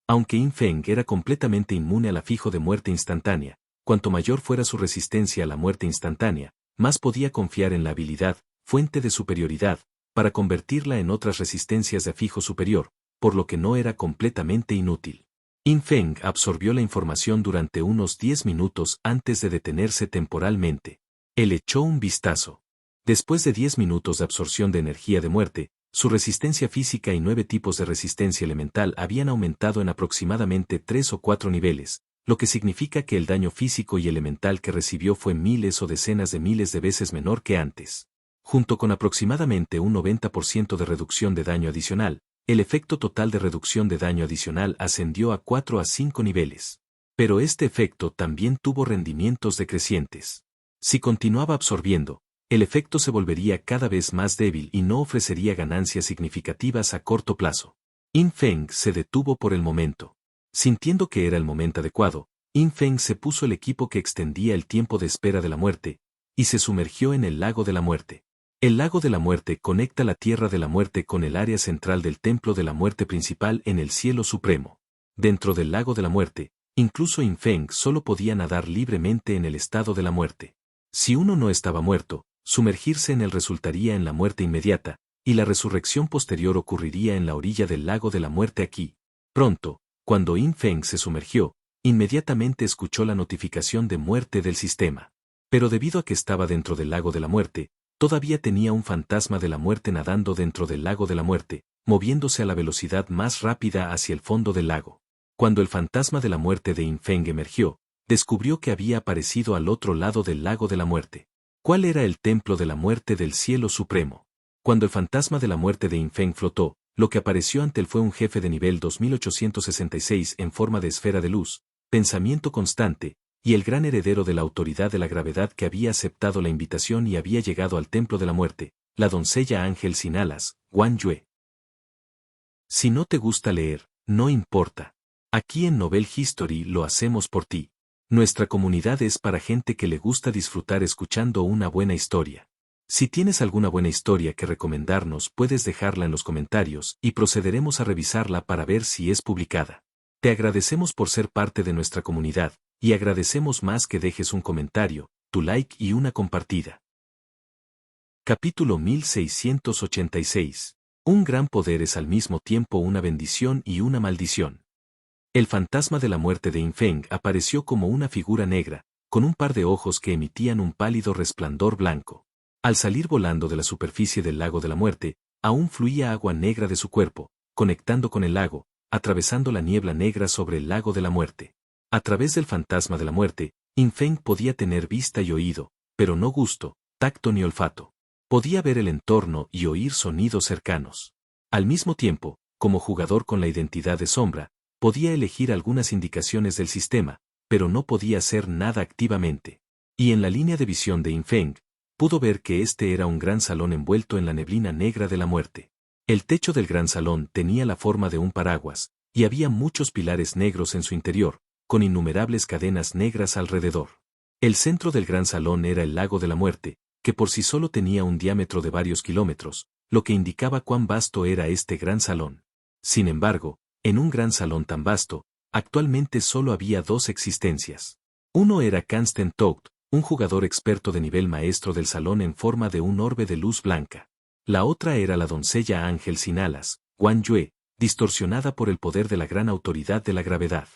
Aunque Yin Feng era completamente inmune al afijo de muerte instantánea, cuanto mayor fuera su resistencia a la muerte instantánea, más podía confiar en la habilidad, fuente de superioridad, para convertirla en otras resistencias de afijo superior, por lo que no era completamente inútil. Yin Feng absorbió la información durante unos 10 minutos antes de detenerse temporalmente. Él echó un vistazo. Después de 10 minutos de absorción de energía de muerte, su resistencia física y 9 tipos de resistencia elemental habían aumentado en aproximadamente 3 o 4 niveles, lo que significa que el daño físico y elemental que recibió fue miles o decenas de miles de veces menor que antes. Junto con aproximadamente un 90% de reducción de daño adicional, el efecto total de reducción de daño adicional ascendió a 4 a 5 niveles. Pero este efecto también tuvo rendimientos decrecientes. Si continuaba absorbiendo, el efecto se volvería cada vez más débil y no ofrecería ganancias significativas a corto plazo. Yin Feng se detuvo por el momento. Sintiendo que era el momento adecuado, Yin Feng se puso el equipo que extendía el tiempo de espera de la muerte, y se sumergió en el lago de la muerte. El lago de la muerte conecta la tierra de la muerte con el área central del templo de la muerte principal en el cielo supremo. Dentro del lago de la muerte, incluso Yin Feng solo podía nadar libremente en el estado de la muerte. Si uno no estaba muerto, sumergirse en él resultaría en la muerte inmediata, y la resurrección posterior ocurriría en la orilla del lago de la muerte aquí. Pronto, cuando Yin Feng se sumergió, inmediatamente escuchó la notificación de muerte del sistema. Pero debido a que estaba dentro del lago de la muerte, todavía tenía un fantasma de la muerte nadando dentro del lago de la muerte, moviéndose a la velocidad más rápida hacia el fondo del lago. Cuando el fantasma de la muerte de Yin Feng emergió, descubrió que había aparecido al otro lado del lago de la muerte. ¿Cuál era el templo de la muerte del cielo supremo? Cuando el fantasma de la muerte de Yin Feng flotó, lo que apareció ante él fue un jefe de nivel 2866 en forma de esfera de luz, pensamiento constante, y el gran heredero de la autoridad de la gravedad que había aceptado la invitación y había llegado al templo de la muerte, la doncella ángel sin alas, Guan Yue. Si no te gusta leer, no importa. Aquí en Novel History lo hacemos por ti. Nuestra comunidad es para gente que le gusta disfrutar escuchando una buena historia. Si tienes alguna buena historia que recomendarnos, puedes dejarla en los comentarios y procederemos a revisarla para ver si es publicada. Te agradecemos por ser parte de nuestra comunidad, y agradecemos más que dejes un comentario, tu like y una compartida. Capítulo 1686. Un gran poder es al mismo tiempo una bendición y una maldición. El fantasma de la muerte de Yin Feng apareció como una figura negra, con un par de ojos que emitían un pálido resplandor blanco. Al salir volando de la superficie del lago de la muerte, aún fluía agua negra de su cuerpo, conectando con el lago, atravesando la niebla negra sobre el lago de la muerte. A través del fantasma de la muerte, Yin Feng podía tener vista y oído, pero no gusto, tacto ni olfato. Podía ver el entorno y oír sonidos cercanos. Al mismo tiempo, como jugador con la identidad de sombra, podía elegir algunas indicaciones del sistema, pero no podía hacer nada activamente. Y en la línea de visión de Yin Feng, pudo ver que este era un gran salón envuelto en la neblina negra de la muerte. El techo del gran salón tenía la forma de un paraguas, y había muchos pilares negros en su interior, con innumerables cadenas negras alrededor. El centro del gran salón era el lago de la muerte, que por sí solo tenía un diámetro de varios kilómetros, lo que indicaba cuán vasto era este gran salón. Sin embargo, en un gran salón tan vasto, actualmente solo había dos existencias. Uno era Kansten Todt, un jugador experto de nivel maestro del salón en forma de un orbe de luz blanca. La otra era la doncella ángel sin alas, Guan Yue, distorsionada por el poder de la gran autoridad de la gravedad.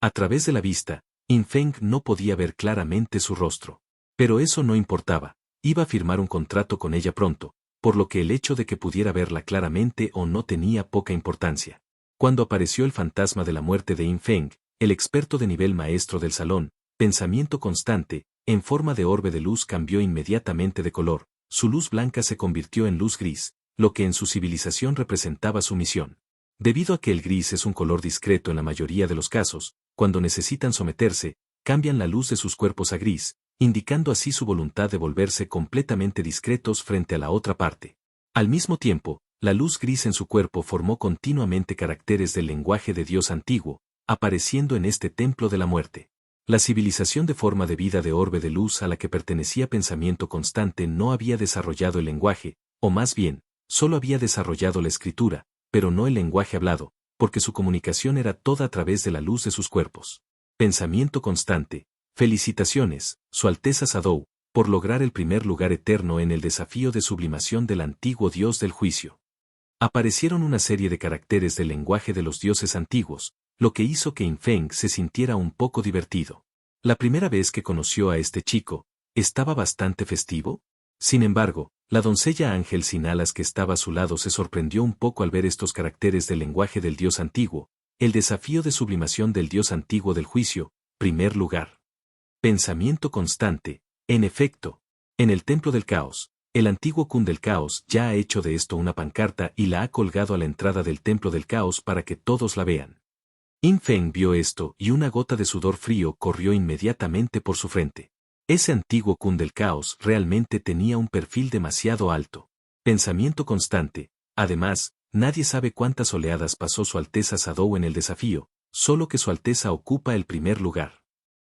A través de la vista, Yin Feng no podía ver claramente su rostro. Pero eso no importaba, iba a firmar un contrato con ella pronto, por lo que el hecho de que pudiera verla claramente o no tenía poca importancia. Cuando apareció el fantasma de la muerte de Yin Feng, el experto de nivel maestro del salón, pensamiento constante, en forma de orbe de luz cambió inmediatamente de color, su luz blanca se convirtió en luz gris, lo que en su civilización representaba su misión. Debido a que el gris es un color discreto en la mayoría de los casos, cuando necesitan someterse, cambian la luz de sus cuerpos a gris, indicando así su voluntad de volverse completamente discretos frente a la otra parte. Al mismo tiempo, la luz gris en su cuerpo formó continuamente caracteres del lenguaje de Dios antiguo, apareciendo en este templo de la muerte. La civilización de forma de vida de orbe de luz a la que pertenecía pensamiento constante no había desarrollado el lenguaje, o más bien, solo había desarrollado la escritura, pero no el lenguaje hablado, porque su comunicación era toda a través de la luz de sus cuerpos. Pensamiento constante. Felicitaciones, Su Alteza Sadou, por lograr el primer lugar eterno en el desafío de sublimación del antiguo dios del juicio. Aparecieron una serie de caracteres del lenguaje de los dioses antiguos, lo que hizo que Infeng se sintiera un poco divertido. La primera vez que conoció a este chico, ¿estaba bastante festivo? Sin embargo, la doncella ángel sin alas que estaba a su lado se sorprendió un poco al ver estos caracteres del lenguaje del dios antiguo, el desafío de sublimación del dios antiguo del juicio, primer lugar. Pensamiento constante, en efecto, en el templo del caos. El antiguo Kun del Caos ya ha hecho de esto una pancarta y la ha colgado a la entrada del Templo del Caos para que todos la vean. Infeng vio esto y una gota de sudor frío corrió inmediatamente por su frente. Ese antiguo Kun del Caos realmente tenía un perfil demasiado alto. Pensamiento constante. Además, nadie sabe cuántas oleadas pasó Su Alteza Sadou en el desafío, solo que Su Alteza ocupa el primer lugar.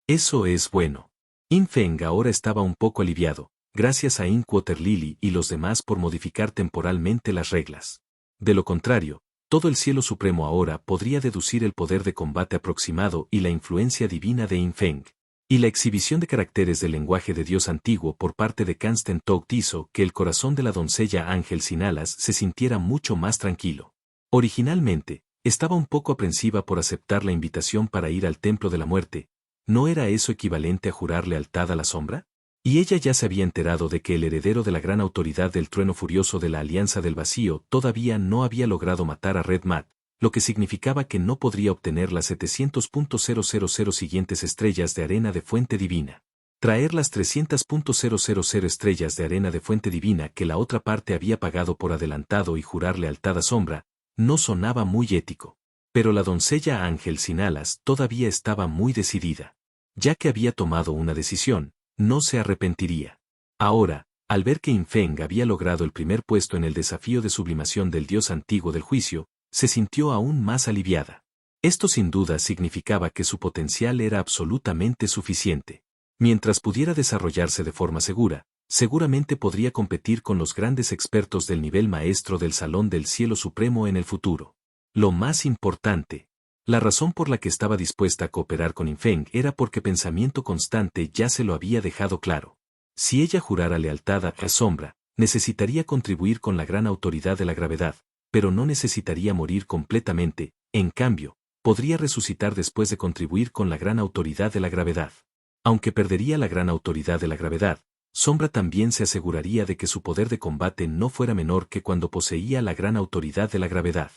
Eso es bueno. Infeng ahora estaba un poco aliviado. Gracias a Inkwater Lily y los demás por modificar temporalmente las reglas. De lo contrario, todo el cielo supremo ahora podría deducir el poder de combate aproximado y la influencia divina de Infeng. Y la exhibición de caracteres del lenguaje de Dios antiguo por parte de Kansten Togt hizo que el corazón de la doncella ángel sin alas se sintiera mucho más tranquilo. Originalmente, estaba un poco aprensiva por aceptar la invitación para ir al Templo de la Muerte. ¿No era eso equivalente a jurar lealtad a la sombra? Y ella ya se había enterado de que el heredero de la gran autoridad del trueno furioso de la Alianza del Vacío todavía no había logrado matar a Red Mat, lo que significaba que no podría obtener las 700.000 siguientes estrellas de arena de fuente divina. Traer las 300.000 estrellas de arena de fuente divina que la otra parte había pagado por adelantado y jurar lealtad a sombra, no sonaba muy ético. Pero la doncella ángel sin alas todavía estaba muy decidida. Ya que había tomado una decisión, no se arrepentiría. Ahora, al ver que Infeng había logrado el primer puesto en el desafío de sublimación del dios antiguo del juicio, se sintió aún más aliviada. Esto sin duda significaba que su potencial era absolutamente suficiente. Mientras pudiera desarrollarse de forma segura, seguramente podría competir con los grandes expertos del nivel maestro del Salón del Cielo Supremo en el futuro. Lo más importante. La razón por la que estaba dispuesta a cooperar con Infeng era porque pensamiento constante ya se lo había dejado claro. Si ella jurara lealtad a Sombra, necesitaría contribuir con la gran autoridad de la gravedad, pero no necesitaría morir completamente, en cambio, podría resucitar después de contribuir con la gran autoridad de la gravedad. Aunque perdería la gran autoridad de la gravedad, Sombra también se aseguraría de que su poder de combate no fuera menor que cuando poseía la gran autoridad de la gravedad.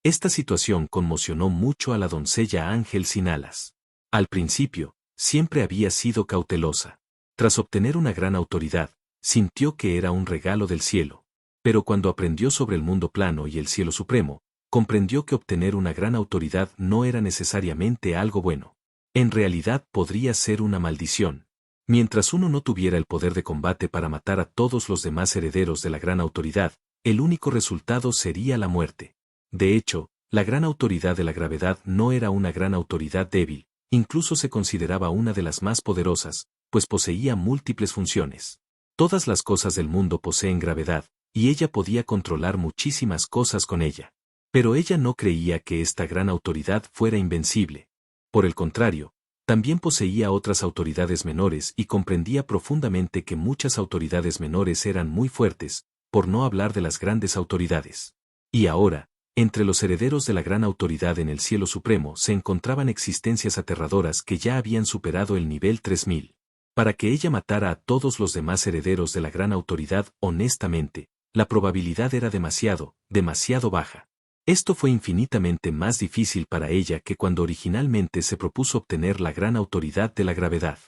Esta situación conmocionó mucho a la doncella ángel sin alas. Al principio, siempre había sido cautelosa. Tras obtener una gran autoridad, sintió que era un regalo del cielo. Pero cuando aprendió sobre el mundo plano y el cielo supremo, comprendió que obtener una gran autoridad no era necesariamente algo bueno. En realidad podría ser una maldición. Mientras uno no tuviera el poder de combate para matar a todos los demás herederos de la gran autoridad, el único resultado sería la muerte. De hecho, la gran autoridad de la gravedad no era una gran autoridad débil, incluso se consideraba una de las más poderosas, pues poseía múltiples funciones. Todas las cosas del mundo poseen gravedad, y ella podía controlar muchísimas cosas con ella. Pero ella no creía que esta gran autoridad fuera invencible. Por el contrario, también poseía otras autoridades menores y comprendía profundamente que muchas autoridades menores eran muy fuertes, por no hablar de las grandes autoridades. Y ahora, entre los herederos de la gran autoridad en el cielo supremo se encontraban existencias aterradoras que ya habían superado el nivel 3000. Para que ella matara a todos los demás herederos de la gran autoridad honestamente, la probabilidad era demasiado baja. Esto fue infinitamente más difícil para ella que cuando originalmente se propuso obtener la gran autoridad de la gravedad.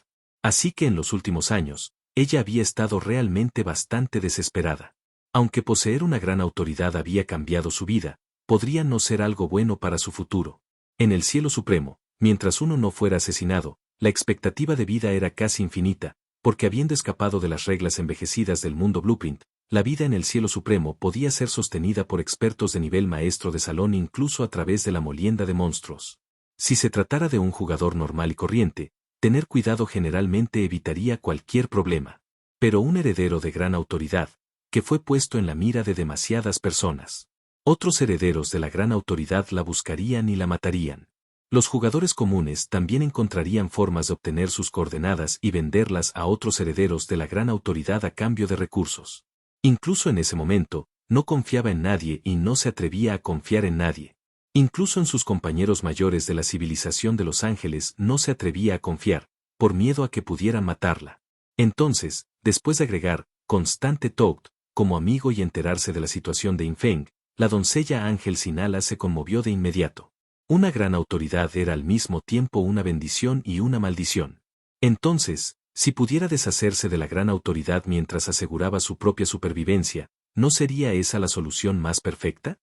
Así que en los últimos años, ella había estado realmente bastante desesperada. Aunque poseer una gran autoridad había cambiado su vida, podría no ser algo bueno para su futuro. En el cielo supremo, mientras uno no fuera asesinado, la expectativa de vida era casi infinita, porque habiendo escapado de las reglas envejecidas del mundo Blueprint, la vida en el cielo supremo podía ser sostenida por expertos de nivel maestro de salón incluso a través de la molienda de monstruos. Si se tratara de un jugador normal y corriente, tener cuidado generalmente evitaría cualquier problema. Pero un heredero de gran autoridad, que fue puesto en la mira de demasiadas personas. Otros herederos de la gran autoridad la buscarían y la matarían. Los jugadores comunes también encontrarían formas de obtener sus coordenadas y venderlas a otros herederos de la gran autoridad a cambio de recursos. Incluso en ese momento, no confiaba en nadie y no se atrevía a confiar en nadie. Incluso en sus compañeros mayores de la civilización de los ángeles no se atrevía a confiar, por miedo a que pudieran matarla. Entonces, después de agregar Constante Todt como amigo y enterarse de la situación de Infeng, la doncella ángel sin alas se conmovió de inmediato. Una gran autoridad era al mismo tiempo una bendición y una maldición. Entonces, si pudiera deshacerse de la gran autoridad mientras aseguraba su propia supervivencia, ¿no sería esa la solución más perfecta?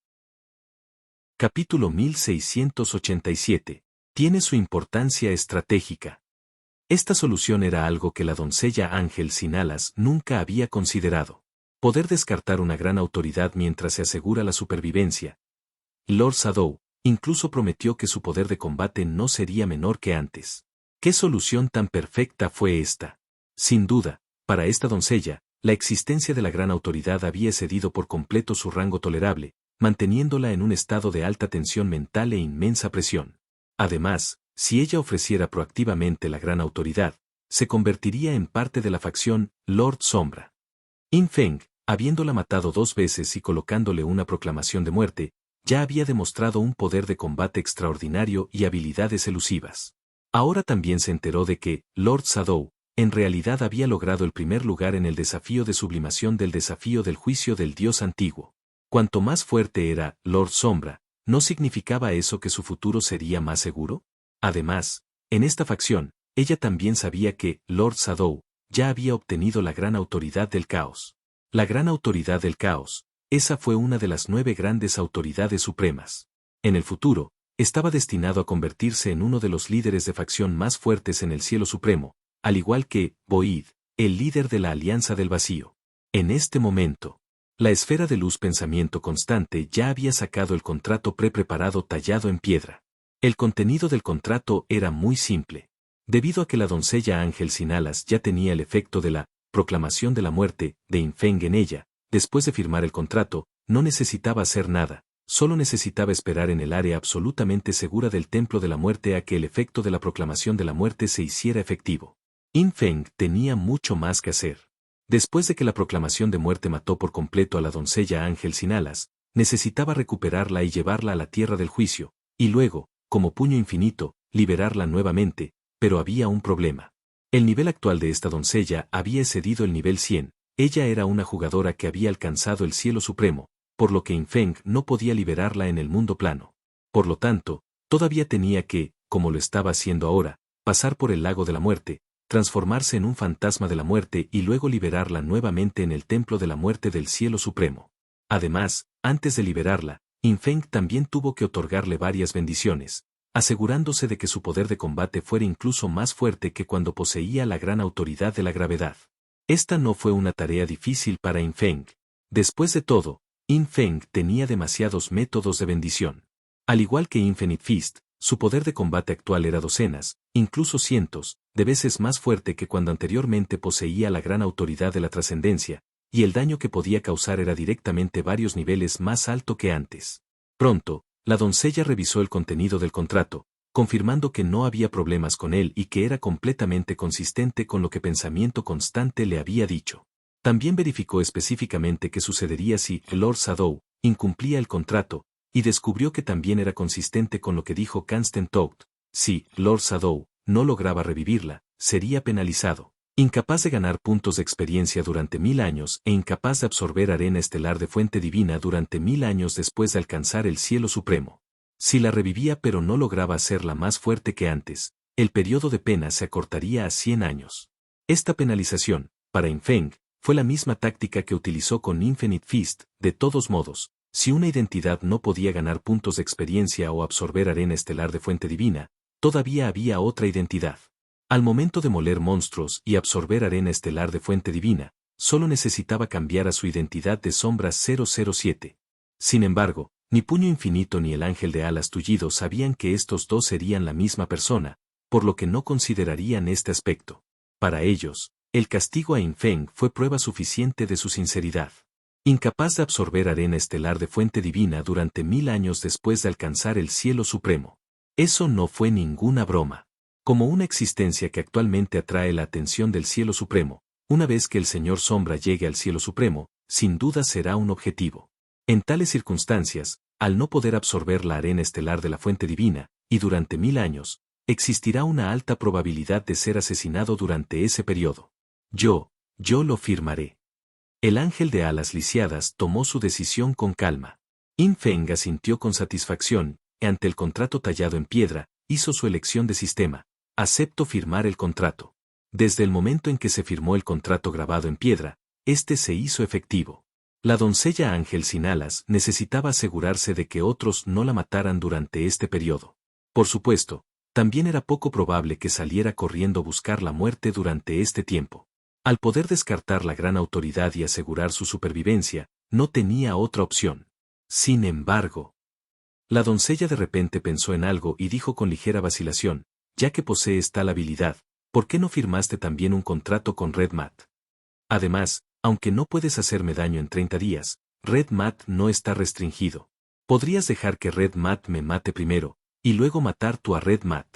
Capítulo 1687. Tiene su importancia estratégica. Esta solución era algo que la doncella ángel sin alas nunca había considerado. Poder descartar una gran autoridad mientras se asegura la supervivencia. Lord Shadow incluso prometió que su poder de combate no sería menor que antes. ¿Qué solución tan perfecta fue esta? Sin duda, para esta doncella, la existencia de la gran autoridad había excedido por completo su rango tolerable, manteniéndola en un estado de alta tensión mental e inmensa presión. Además, si ella ofreciera proactivamente la gran autoridad, se convertiría en parte de la facción Lord Sombra. Infeng, habiéndola matado 2 veces y colocándole una proclamación de muerte, ya había demostrado un poder de combate extraordinario y habilidades elusivas. Ahora también se enteró de que Lord Shadow, en realidad había logrado el primer lugar en el desafío de sublimación del desafío del juicio del dios antiguo. Cuanto más fuerte era Lord Sombra, ¿no significaba eso que su futuro sería más seguro? Además, en esta facción, ella también sabía que Lord Shadow ya había obtenido la gran autoridad del caos. La gran autoridad del caos, esa fue una de las 9 grandes autoridades supremas. En el futuro, estaba destinado a convertirse en uno de los líderes de facción más fuertes en el cielo supremo, al igual que Void, el líder de la Alianza del Vacío. En este momento, la esfera de luz pensamiento constante ya había sacado el contrato preparado tallado en piedra. El contenido del contrato era muy simple. Debido a que la doncella ángel sin alas ya tenía el efecto de la proclamación de la muerte de Infeng en ella, después de firmar el contrato, no necesitaba hacer nada, solo necesitaba esperar en el área absolutamente segura del templo de la muerte a que el efecto de la proclamación de la muerte se hiciera efectivo. Infeng tenía mucho más que hacer. Después de que la proclamación de muerte mató por completo a la doncella ángel sin alas, necesitaba recuperarla y llevarla a la tierra del juicio, y luego, como puño infinito, liberarla nuevamente, pero había un problema. El nivel actual de esta doncella había excedido el nivel 100, ella era una jugadora que había alcanzado el cielo supremo, por lo que Infeng no podía liberarla en el mundo plano. Por lo tanto, todavía tenía que, como lo estaba haciendo ahora, pasar por el lago de la muerte, transformarse en un fantasma de la muerte y luego liberarla nuevamente en el templo de la muerte del cielo supremo. Además, antes de liberarla, Infeng también tuvo que otorgarle varias bendiciones, asegurándose de que su poder de combate fuera incluso más fuerte que cuando poseía la gran autoridad de la gravedad. Esta no fue una tarea difícil para Infeng. Después de todo, Infeng tenía demasiados métodos de bendición. Al igual que Infinite Fist, su poder de combate actual era docenas, incluso cientos, de veces más fuerte que cuando anteriormente poseía la gran autoridad de la trascendencia, y el daño que podía causar era directamente varios niveles más alto que antes. Pronto, la doncella revisó el contenido del contrato, confirmando que no había problemas con él y que era completamente consistente con lo que pensamiento constante le había dicho. También verificó específicamente qué sucedería si Lord Shadow incumplía el contrato, y descubrió que también era consistente con lo que dijo Constante Todt. Si Lord Shadow no lograba revivirla, sería penalizado, incapaz de ganar puntos de experiencia durante 1000 años e incapaz de absorber arena estelar de fuente divina durante 1000 años después de alcanzar el cielo supremo. Si la revivía pero no lograba hacerla más fuerte que antes, el periodo de pena se acortaría a 100 años. Esta penalización, para Infeng, fue la misma táctica que utilizó con Infinite Fist. De todos modos, si una identidad no podía ganar puntos de experiencia o absorber arena estelar de fuente divina, todavía había otra identidad. Al momento de moler monstruos y absorber arena estelar de fuente divina, solo necesitaba cambiar a su identidad de sombra 007. Sin embargo, ni Puño Infinito ni el Ángel de Alas Tullido sabían que estos dos serían la misma persona, por lo que no considerarían este aspecto. Para ellos, el castigo a Infeng fue prueba suficiente de su sinceridad. incapaz de absorber arena estelar de fuente divina durante 1000 años después de alcanzar el cielo supremo. Eso no fue ninguna broma. Como una existencia que actualmente atrae la atención del cielo supremo, una vez que el Señor Sombra llegue al cielo supremo, sin duda será un objetivo. En tales circunstancias, al no poder absorber la arena estelar de la fuente divina, y durante 1000 años, existirá una alta probabilidad de ser asesinado durante ese periodo. Yo lo firmaré. El ángel de alas lisiadas tomó su decisión con calma. Yin Feng asintió con satisfacción, y ante el contrato tallado en piedra, hizo su elección de sistema. Acepto firmar el contrato. Desde el momento en que se firmó el contrato grabado en piedra, este se hizo efectivo. La doncella ángel sin alas necesitaba asegurarse de que otros no la mataran durante este periodo. Por supuesto, también era poco probable que saliera corriendo a buscar la muerte durante este tiempo. Al poder descartar la gran autoridad y asegurar su supervivencia, no tenía otra opción. Sin embargo, la doncella de repente pensó en algo y dijo con ligera vacilación, ya que posees tal habilidad, ¿por qué no firmaste también un contrato con Red Mat? Además, aunque no puedes hacerme daño en 30 días, Red Mat no está restringido. Podrías dejar que Red Mat me mate primero, y luego matar tú a Red Mat.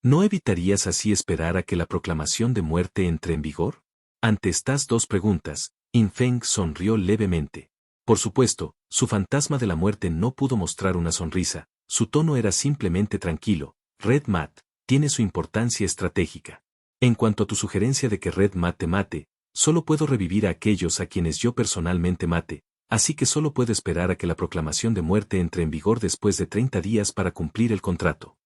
¿No evitarías así esperar a que la proclamación de muerte entre en vigor? Ante estas dos preguntas, Yin Feng sonrió levemente. Por supuesto, su fantasma de la muerte no pudo mostrar una sonrisa, su tono era simplemente tranquilo. Red Mat tiene su importancia estratégica. En cuanto a tu sugerencia de que Red Mat te mate, solo puedo revivir a aquellos a quienes yo personalmente mate, así que solo puedo esperar a que la proclamación de muerte entre en vigor después de 30 días para cumplir el contrato.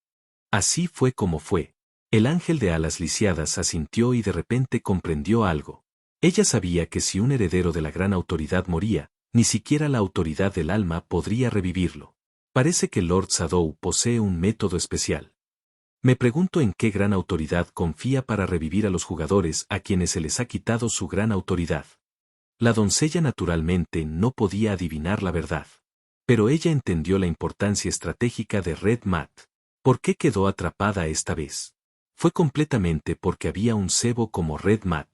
Así fue como fue. El ángel de alas lisiadas asintió y de repente comprendió algo. Ella sabía que si un heredero de la gran autoridad moría, ni siquiera la autoridad del alma podría revivirlo. Parece que Lord Shadow posee un método especial. Me pregunto en qué gran autoridad confía para revivir a los jugadores a quienes se les ha quitado su gran autoridad. La doncella naturalmente no podía adivinar la verdad. Pero ella entendió la importancia estratégica de Red Mat. ¿Por qué quedó atrapada esta vez? Fue completamente porque había un cebo como Red Mat.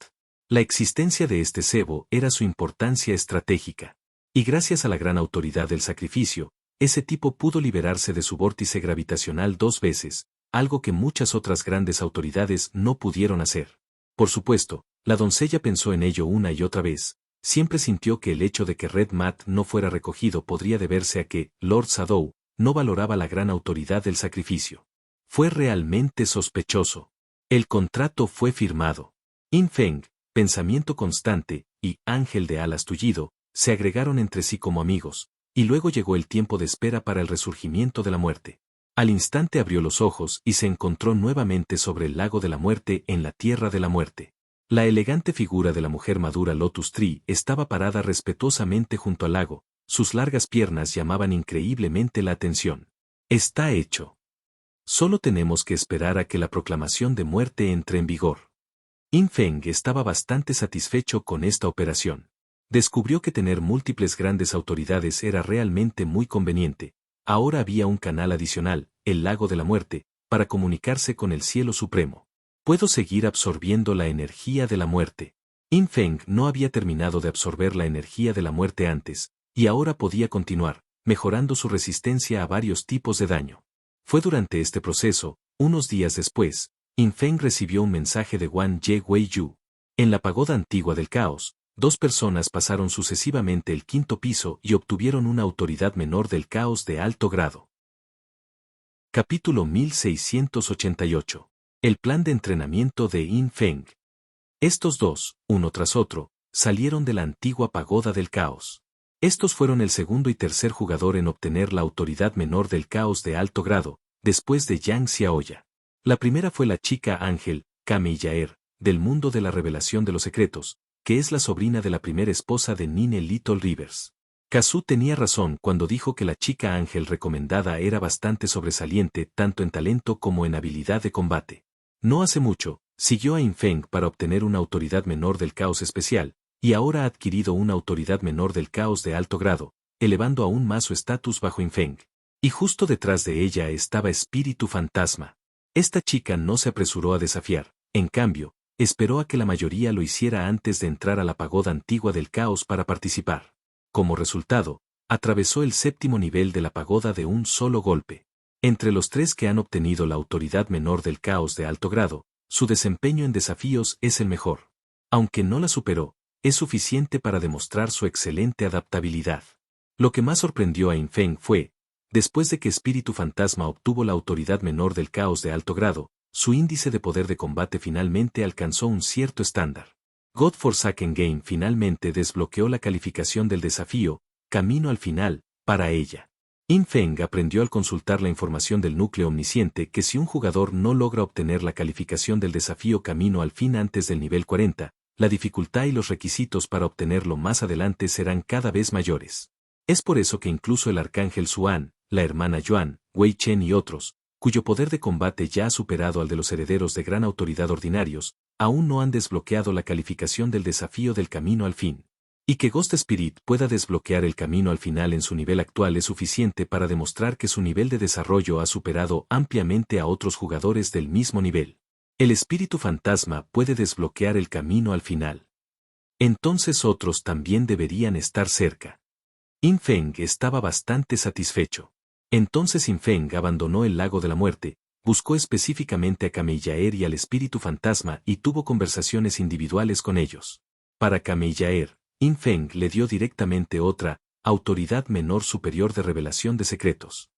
La existencia de este cebo era su importancia estratégica. Y gracias a la gran autoridad del sacrificio, ese tipo pudo liberarse de su vórtice gravitacional 2 veces, algo que muchas otras grandes autoridades no pudieron hacer. Por supuesto, la doncella pensó en ello una y otra vez. Siempre sintió que el hecho de que Red Mat no fuera recogido podría deberse a que Lord Shadow no valoraba la gran autoridad del sacrificio. Fue realmente sospechoso. El contrato fue firmado. Yin Feng, pensamiento constante, y ángel de alas tullido, se agregaron entre sí como amigos, y luego llegó el tiempo de espera para el resurgimiento de la muerte. Al instante abrió los ojos y se encontró nuevamente sobre el lago de la muerte en la tierra de la muerte. La elegante figura de la mujer madura Lotus Tree estaba parada respetuosamente junto al lago, sus largas piernas llamaban increíblemente la atención. Está hecho. Solo tenemos que esperar a que la proclamación de muerte entre en vigor. Yin Feng estaba bastante satisfecho con esta operación. Descubrió que tener múltiples grandes autoridades era realmente muy conveniente. Ahora había un canal adicional, el lago de la muerte, para comunicarse con el cielo supremo. Puedo seguir absorbiendo la energía de la muerte. Yin Feng no había terminado de absorber la energía de la muerte antes, y ahora podía continuar, mejorando su resistencia a varios tipos de daño. Fue durante este proceso, unos días después, Yin Feng recibió un mensaje de Wang Ye Wei-yu. En la pagoda antigua del caos, 2 personas pasaron sucesivamente el 5.º piso y obtuvieron una autoridad menor del caos de alto grado. Capítulo 1688. El plan de entrenamiento de Yin Feng. Estos dos, uno tras otro, salieron de la antigua pagoda del caos. Estos fueron el segundo y tercer jugador en obtener la autoridad menor del caos de alto grado, después de Yang Xiaoya. La primera fue la chica ángel, Kame Yaer, del mundo de la revelación de los secretos, que es la sobrina de la primera esposa de Nine Little Rivers. Kazu tenía razón cuando dijo que la chica ángel recomendada era bastante sobresaliente tanto en talento como en habilidad de combate. No hace mucho, siguió a Yin Feng para obtener una autoridad menor del caos especial, y ahora ha adquirido una autoridad menor del caos de alto grado, elevando aún más su estatus bajo Yin Feng. Y justo detrás de ella estaba Espíritu Fantasma. Esta chica no se apresuró a desafiar, en cambio, esperó a que la mayoría lo hiciera antes de entrar a la pagoda antigua del caos para participar. Como resultado, atravesó el 7º nivel de la pagoda de un solo golpe. Entre los 3 que han obtenido la autoridad menor del caos de alto grado, su desempeño en desafíos es el mejor. Aunque no la superó, es suficiente para demostrar su excelente adaptabilidad. Lo que más sorprendió a Infeng fue, después de que Espíritu Fantasma obtuvo la autoridad menor del caos de alto grado, su índice de poder de combate finalmente alcanzó un cierto estándar. God Forsaken Game finalmente desbloqueó la calificación del desafío, Camino al Final, para ella. Infeng aprendió al consultar la información del núcleo omnisciente que si un jugador no logra obtener la calificación del desafío Camino al Fin antes del nivel 40, la dificultad y los requisitos para obtenerlo más adelante serán cada vez mayores. Es por eso que incluso el arcángel Xuan, la hermana Yuan, Wei Chen y otros, cuyo poder de combate ya ha superado al de los herederos de gran autoridad ordinarios, aún no han desbloqueado la calificación del desafío del Camino al Fin. Y que Ghost Spirit pueda desbloquear el Camino al Final en su nivel actual es suficiente para demostrar que su nivel de desarrollo ha superado ampliamente a otros jugadores del mismo nivel. El Espíritu Fantasma puede desbloquear el Camino al Final. Entonces otros también deberían estar cerca. Infeng estaba bastante satisfecho. Entonces Infeng abandonó el lago de la muerte, buscó específicamente a Kameiyaer y al Espíritu Fantasma y tuvo conversaciones individuales con ellos. Para Kameiyaer, Infeng le dio directamente otra, autoridad menor superior de revelación de secretos.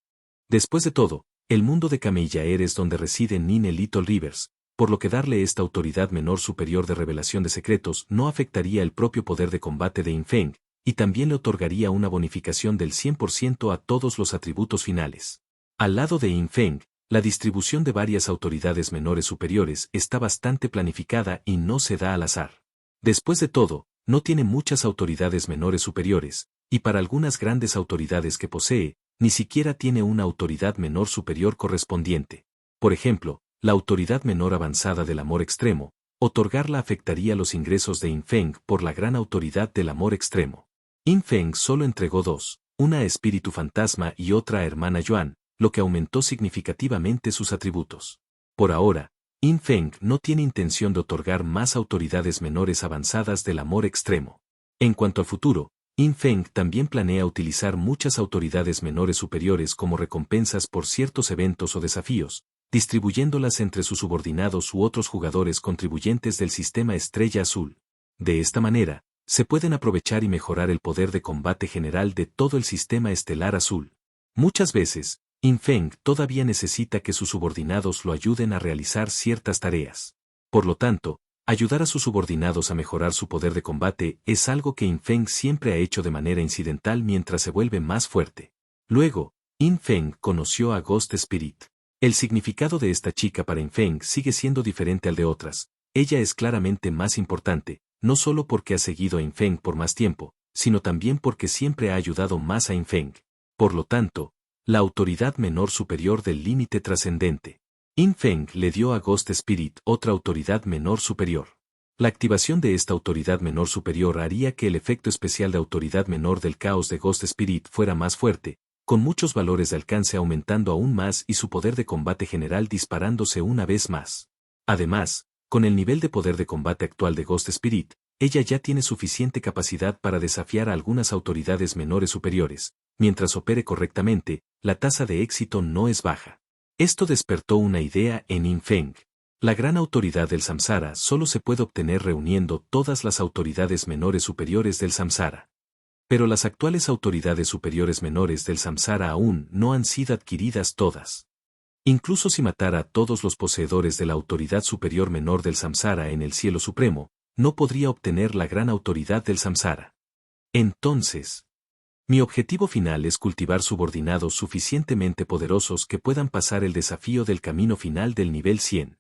Después de todo, el mundo de Kameiyaer es donde reside Nine Little Rivers, por lo que darle esta autoridad menor superior de revelación de secretos no afectaría el propio poder de combate de Infeng, y también le otorgaría una bonificación del 100% a todos los atributos finales. Al lado de Infeng, la distribución de varias autoridades menores superiores está bastante planificada y no se da al azar. Después de todo, no tiene muchas autoridades menores superiores, y para algunas grandes autoridades que posee, ni siquiera tiene una autoridad menor superior correspondiente. Por ejemplo, la autoridad menor avanzada del amor extremo, otorgarla afectaría los ingresos de Infeng por la gran autoridad del amor extremo. Infeng solo entregó 2, una a Espíritu Fantasma y otra a Hermana Yuan, lo que aumentó significativamente sus atributos. Por ahora, Infeng no tiene intención de otorgar más autoridades menores avanzadas del amor extremo. En cuanto al futuro, Infeng también planea utilizar muchas autoridades menores superiores como recompensas por ciertos eventos o desafíos, distribuyéndolas entre sus subordinados u otros jugadores contribuyentes del sistema Estrella Azul. De esta manera, se pueden aprovechar y mejorar el poder de combate general de todo el sistema estelar azul. Muchas veces, Infeng todavía necesita que sus subordinados lo ayuden a realizar ciertas tareas. Por lo tanto, ayudar a sus subordinados a mejorar su poder de combate es algo que Infeng siempre ha hecho de manera incidental mientras se vuelve más fuerte. Luego, Infeng conoció a Ghost Spirit. El significado de esta chica para Infeng sigue siendo diferente al de otras. Ella es claramente más importante, no solo porque ha seguido a Infeng por más tiempo, sino también porque siempre ha ayudado más a Infeng. Por lo tanto, la autoridad menor superior del límite trascendente. Infeng le dio a Ghost Spirit otra autoridad menor superior. La activación de esta autoridad menor superior haría que el efecto especial de autoridad menor del caos de Ghost Spirit fuera más fuerte, con muchos valores de alcance aumentando aún más y su poder de combate general disparándose una vez más. Además, con el nivel de poder de combate actual de Ghost Spirit, ella ya tiene suficiente capacidad para desafiar a algunas autoridades menores superiores. Mientras opere correctamente, la tasa de éxito no es baja. Esto despertó una idea en Infeng. La gran autoridad del Samsara solo se puede obtener reuniendo todas las autoridades menores superiores del Samsara. Pero las actuales autoridades superiores menores del Samsara aún no han sido adquiridas todas. Incluso si matara a todos los poseedores de la autoridad superior menor del Samsara en el cielo supremo, no podría obtener la gran autoridad del Samsara. Entonces, mi objetivo final es cultivar subordinados suficientemente poderosos que puedan pasar el desafío del camino final del nivel 100.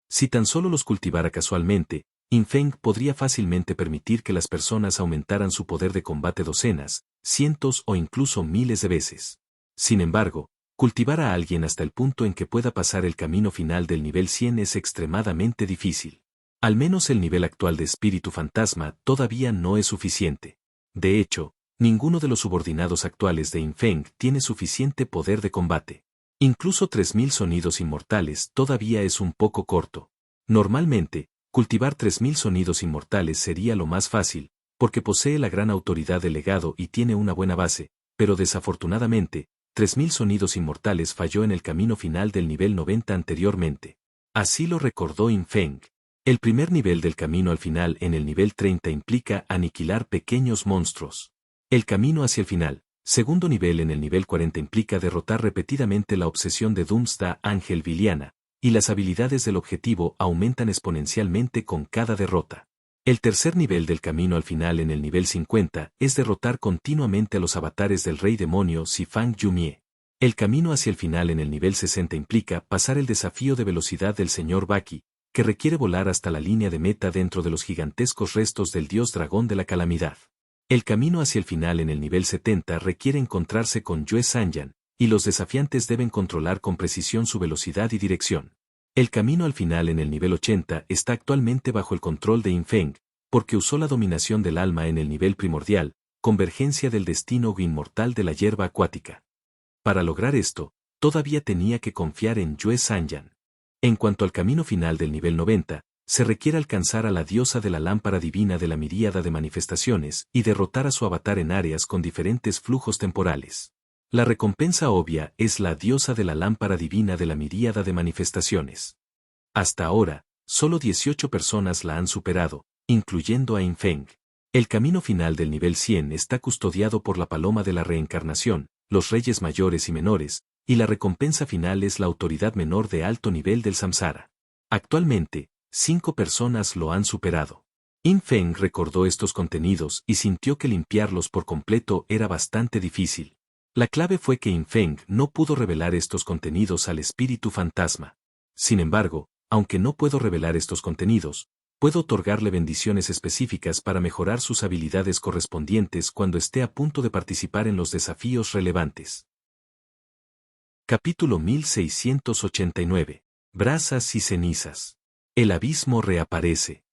Si tan solo los cultivara casualmente, Infeng podría fácilmente permitir que las personas aumentaran su poder de combate docenas, cientos o incluso miles de veces. Sin embargo, cultivar a alguien hasta el punto en que pueda pasar el camino final del nivel 100 es extremadamente difícil. Al menos el nivel actual de Espíritu Fantasma todavía no es suficiente. De hecho, ninguno de los subordinados actuales de Infeng tiene suficiente poder de combate. Incluso 3000 sonidos inmortales todavía es un poco corto. Normalmente, cultivar 3000 sonidos inmortales sería lo más fácil, porque posee la gran autoridad del legado y tiene una buena base, pero desafortunadamente, 3000 sonidos inmortales falló en el camino final del nivel 90 anteriormente. Así lo recordó Infeng. El primer nivel del camino al final en el nivel 30 implica aniquilar pequeños monstruos. El camino hacia el final, segundo nivel en el nivel 40 implica derrotar repetidamente la obsesión de Doomsday Ángel Viliana, y las habilidades del objetivo aumentan exponencialmente con cada derrota. El tercer nivel del camino al final en el nivel 50 es derrotar continuamente a los avatares del rey demonio Sifang Yumie. El camino hacia el final en el nivel 60 implica pasar el desafío de velocidad del señor Baki, que requiere volar hasta la línea de meta dentro de los gigantescos restos del dios dragón de la calamidad. El camino hacia el final en el nivel 70 requiere encontrarse con Yue Sanyan, y los desafiantes deben controlar con precisión su velocidad y dirección. El camino al final en el nivel 80 está actualmente bajo el control de Infeng, porque usó la dominación del alma en el nivel primordial, convergencia del destino inmortal de la hierba acuática. Para lograr esto, todavía tenía que confiar en Yue Sanyan. En cuanto al camino final del nivel 90, se requiere alcanzar a la diosa de la lámpara divina de la miríada de manifestaciones y derrotar a su avatar en áreas con diferentes flujos temporales. La recompensa obvia es la diosa de la lámpara divina de la miríada de manifestaciones. Hasta ahora, solo 18 personas la han superado, incluyendo a Infeng. El camino final del nivel 100 está custodiado por la paloma de la reencarnación, los reyes mayores y menores, y la recompensa final es la autoridad menor de alto nivel del samsara. Actualmente, 5 personas lo han superado. Infeng recordó estos contenidos y sintió que limpiarlos por completo era bastante difícil. La clave fue que Infeng no pudo revelar estos contenidos al espíritu fantasma. Sin embargo, aunque no puedo revelar estos contenidos, puedo otorgarle bendiciones específicas para mejorar sus habilidades correspondientes cuando esté a punto de participar en los desafíos relevantes. Capítulo 1689. Brasas y cenizas. El abismo reaparece.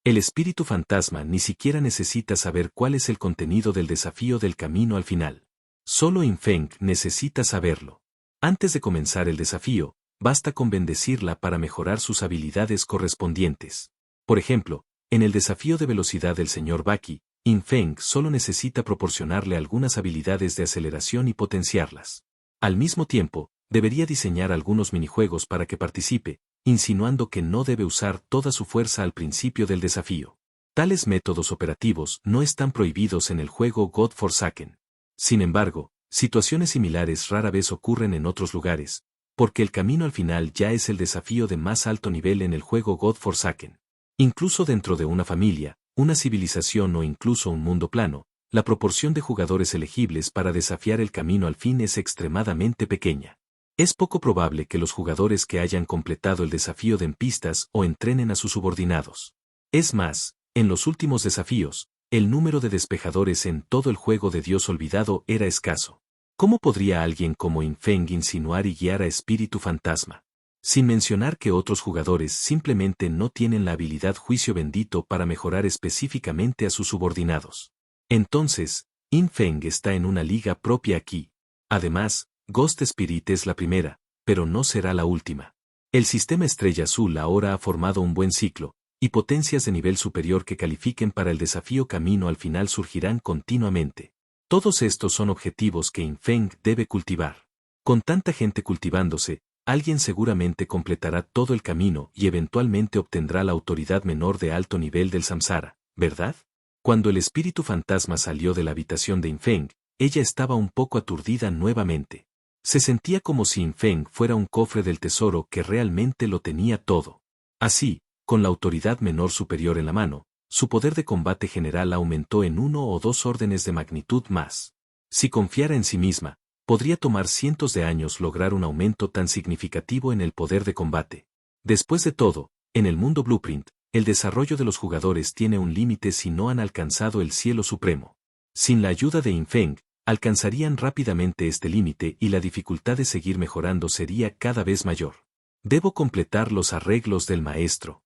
El espíritu fantasma ni siquiera necesita saber cuál es el contenido del desafío del camino al final. Solo Infeng necesita saberlo. Antes de comenzar el desafío, basta con bendecirla para mejorar sus habilidades correspondientes. Por ejemplo, en el desafío de velocidad del señor Baki, Infeng solo necesita proporcionarle algunas habilidades de aceleración y potenciarlas. Al mismo tiempo, debería diseñar algunos minijuegos para que participe, insinuando que no debe usar toda su fuerza al principio del desafío. Tales métodos operativos no están prohibidos en el juego God Forsaken. Sin embargo, situaciones similares rara vez ocurren en otros lugares, porque el camino al final ya es el desafío de más alto nivel en el juego God Forsaken. Incluso dentro de una familia, una civilización o incluso un mundo plano, la proporción de jugadores elegibles para desafiar el camino al fin es extremadamente pequeña. Es poco probable que los jugadores que hayan completado el desafío den pistas o entrenen a sus subordinados. Es más, en los últimos desafíos, el número de despejadores en todo el juego de Dios olvidado era escaso. ¿Cómo podría alguien como Infeng insinuar y guiar a espíritu fantasma? Sin mencionar que otros jugadores simplemente no tienen la habilidad juicio bendito para mejorar específicamente a sus subordinados. Entonces, Infeng está en una liga propia aquí. Además, Ghost Spirit es la primera, pero no será la última. El sistema Estrella Azul ahora ha formado un buen ciclo, y potencias de nivel superior que califiquen para el desafío camino al final surgirán continuamente. Todos estos son objetivos que Infeng debe cultivar. Con tanta gente cultivándose, alguien seguramente completará todo el camino y eventualmente obtendrá la autoridad menor de alto nivel del samsara, ¿verdad? Cuando el espíritu fantasma salió de la habitación de Infeng, ella estaba un poco aturdida nuevamente. Se sentía como si Infeng fuera un cofre del tesoro que realmente lo tenía todo. Así, con la autoridad menor superior en la mano, su poder de combate general aumentó en 1 o 2 órdenes de magnitud más. Si confiara en sí misma, podría tomar cientos de años lograr un aumento tan significativo en el poder de combate. Después de todo, en el mundo Blueprint, el desarrollo de los jugadores tiene un límite si no han alcanzado el cielo supremo. Sin la ayuda de Infeng, alcanzarían rápidamente este límite y la dificultad de seguir mejorando sería cada vez mayor. Debo completar los arreglos del maestro.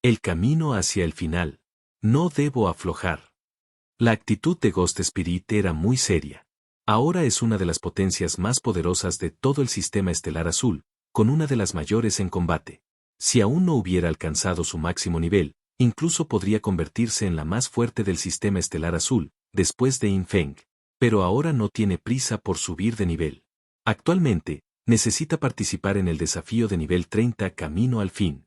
El camino hacia el final. No debo aflojar. La actitud de Ghost Spirit era muy seria. Ahora es una de las potencias más poderosas de todo el sistema estelar azul, con una de las mayores en combate. Si aún no hubiera alcanzado su máximo nivel, incluso podría convertirse en la más fuerte del sistema estelar azul, después de Yin Feng. Pero ahora no tiene prisa por subir de nivel. Actualmente, necesita participar en el desafío de nivel 30 camino al fin.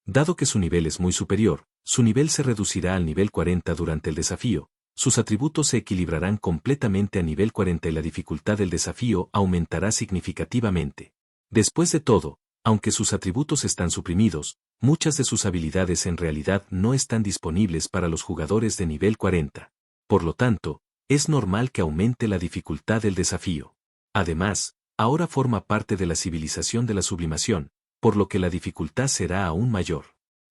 Dado que su nivel es muy superior, su nivel se reducirá al nivel 40 durante el desafío, sus atributos se equilibrarán completamente a nivel 40 y la dificultad del desafío aumentará significativamente. Después de todo, aunque sus atributos están suprimidos, muchas de sus habilidades en realidad no están disponibles para los jugadores de nivel 40. Por lo tanto, es normal que aumente la dificultad del desafío. Además, ahora forma parte de la civilización de la sublimación, por lo que la dificultad será aún mayor.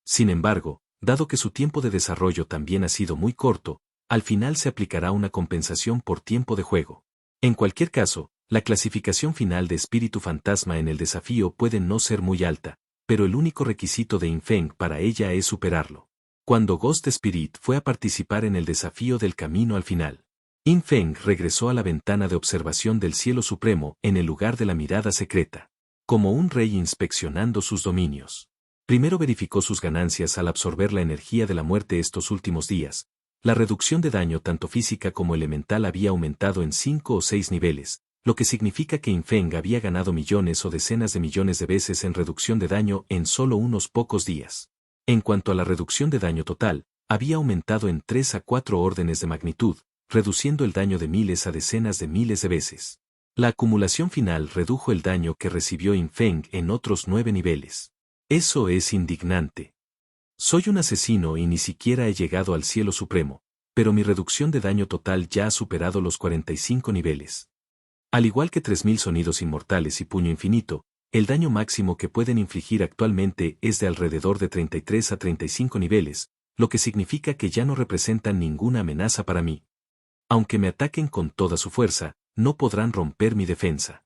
Sin embargo, dado que su tiempo de desarrollo también ha sido muy corto, al final se aplicará una compensación por tiempo de juego. En cualquier caso, la clasificación final de espíritu fantasma en el desafío puede no ser muy alta, pero el único requisito de Yin Feng para ella es superarlo. Cuando Ghost Spirit fue a participar en el desafío del camino al final, Yin Feng regresó a la ventana de observación del cielo supremo en el lugar de la mirada secreta, como un rey inspeccionando sus dominios. Primero verificó sus ganancias al absorber la energía de la muerte estos últimos días. La reducción de daño tanto física como elemental había aumentado en 5 o 6 niveles, lo que significa que Yin Feng había ganado millones o decenas de millones de veces en reducción de daño en solo unos pocos días. En cuanto a la reducción de daño total, había aumentado en 3 a 4 órdenes de magnitud, reduciendo el daño de miles a decenas de miles de veces. La acumulación final redujo el daño que recibió Yin Feng en otros 9 niveles. Eso es indignante. Soy un asesino y ni siquiera he llegado al cielo supremo, pero mi reducción de daño total ya ha superado los 45 niveles. Al igual que 3000 sonidos inmortales y puño infinito, el daño máximo que pueden infligir actualmente es de alrededor de 33 a 35 niveles, lo que significa que ya no representan ninguna amenaza para mí. Aunque me ataquen con toda su fuerza, no podrán romper mi defensa.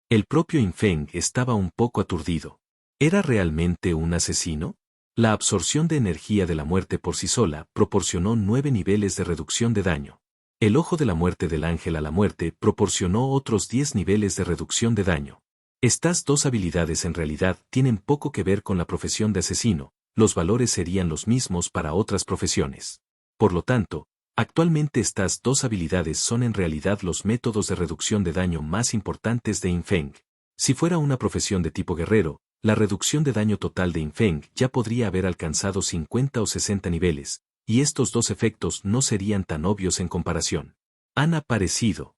El propio Yin Feng estaba un poco aturdido. ¿Era realmente un asesino? La absorción de energía de la muerte por sí sola proporcionó 9 niveles de reducción de daño. El ojo de la muerte del ángel a la muerte proporcionó otros 10 niveles de reducción de daño. Estas dos habilidades en realidad tienen poco que ver con la profesión de asesino, los valores serían los mismos para otras profesiones. Por lo tanto, actualmente estas dos habilidades son en realidad los métodos de reducción de daño más importantes de Yin Feng. Si fuera una profesión de tipo guerrero, la reducción de daño total de Yin Feng ya podría haber alcanzado 50 o 60 niveles, y estos dos efectos no serían tan obvios en comparación. Han aparecido.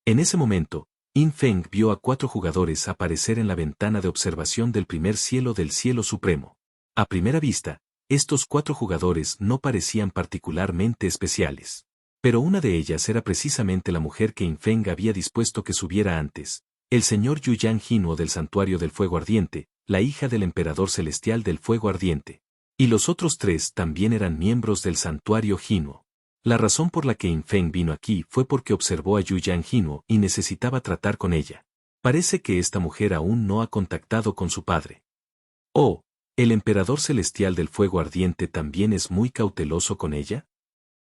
En ese momento, Yin Feng vio a 4 jugadores aparecer en la ventana de observación del primer cielo del cielo supremo. A primera vista, estos 4 jugadores no parecían particularmente especiales. Pero una de ellas era precisamente la mujer que Yin Feng había dispuesto que subiera antes, el señor Yuyan Jinuo del Santuario del Fuego Ardiente, la hija del Emperador Celestial del Fuego Ardiente. Y los otros 3 también eran miembros del Santuario Jinuo. La razón por la que Yin Feng vino aquí fue porque observó a Yuyan Jinuo y necesitaba tratar con ella. Parece que esta mujer aún no ha contactado con su padre. Oh, ¿el Emperador Celestial del Fuego Ardiente también es muy cauteloso con ella?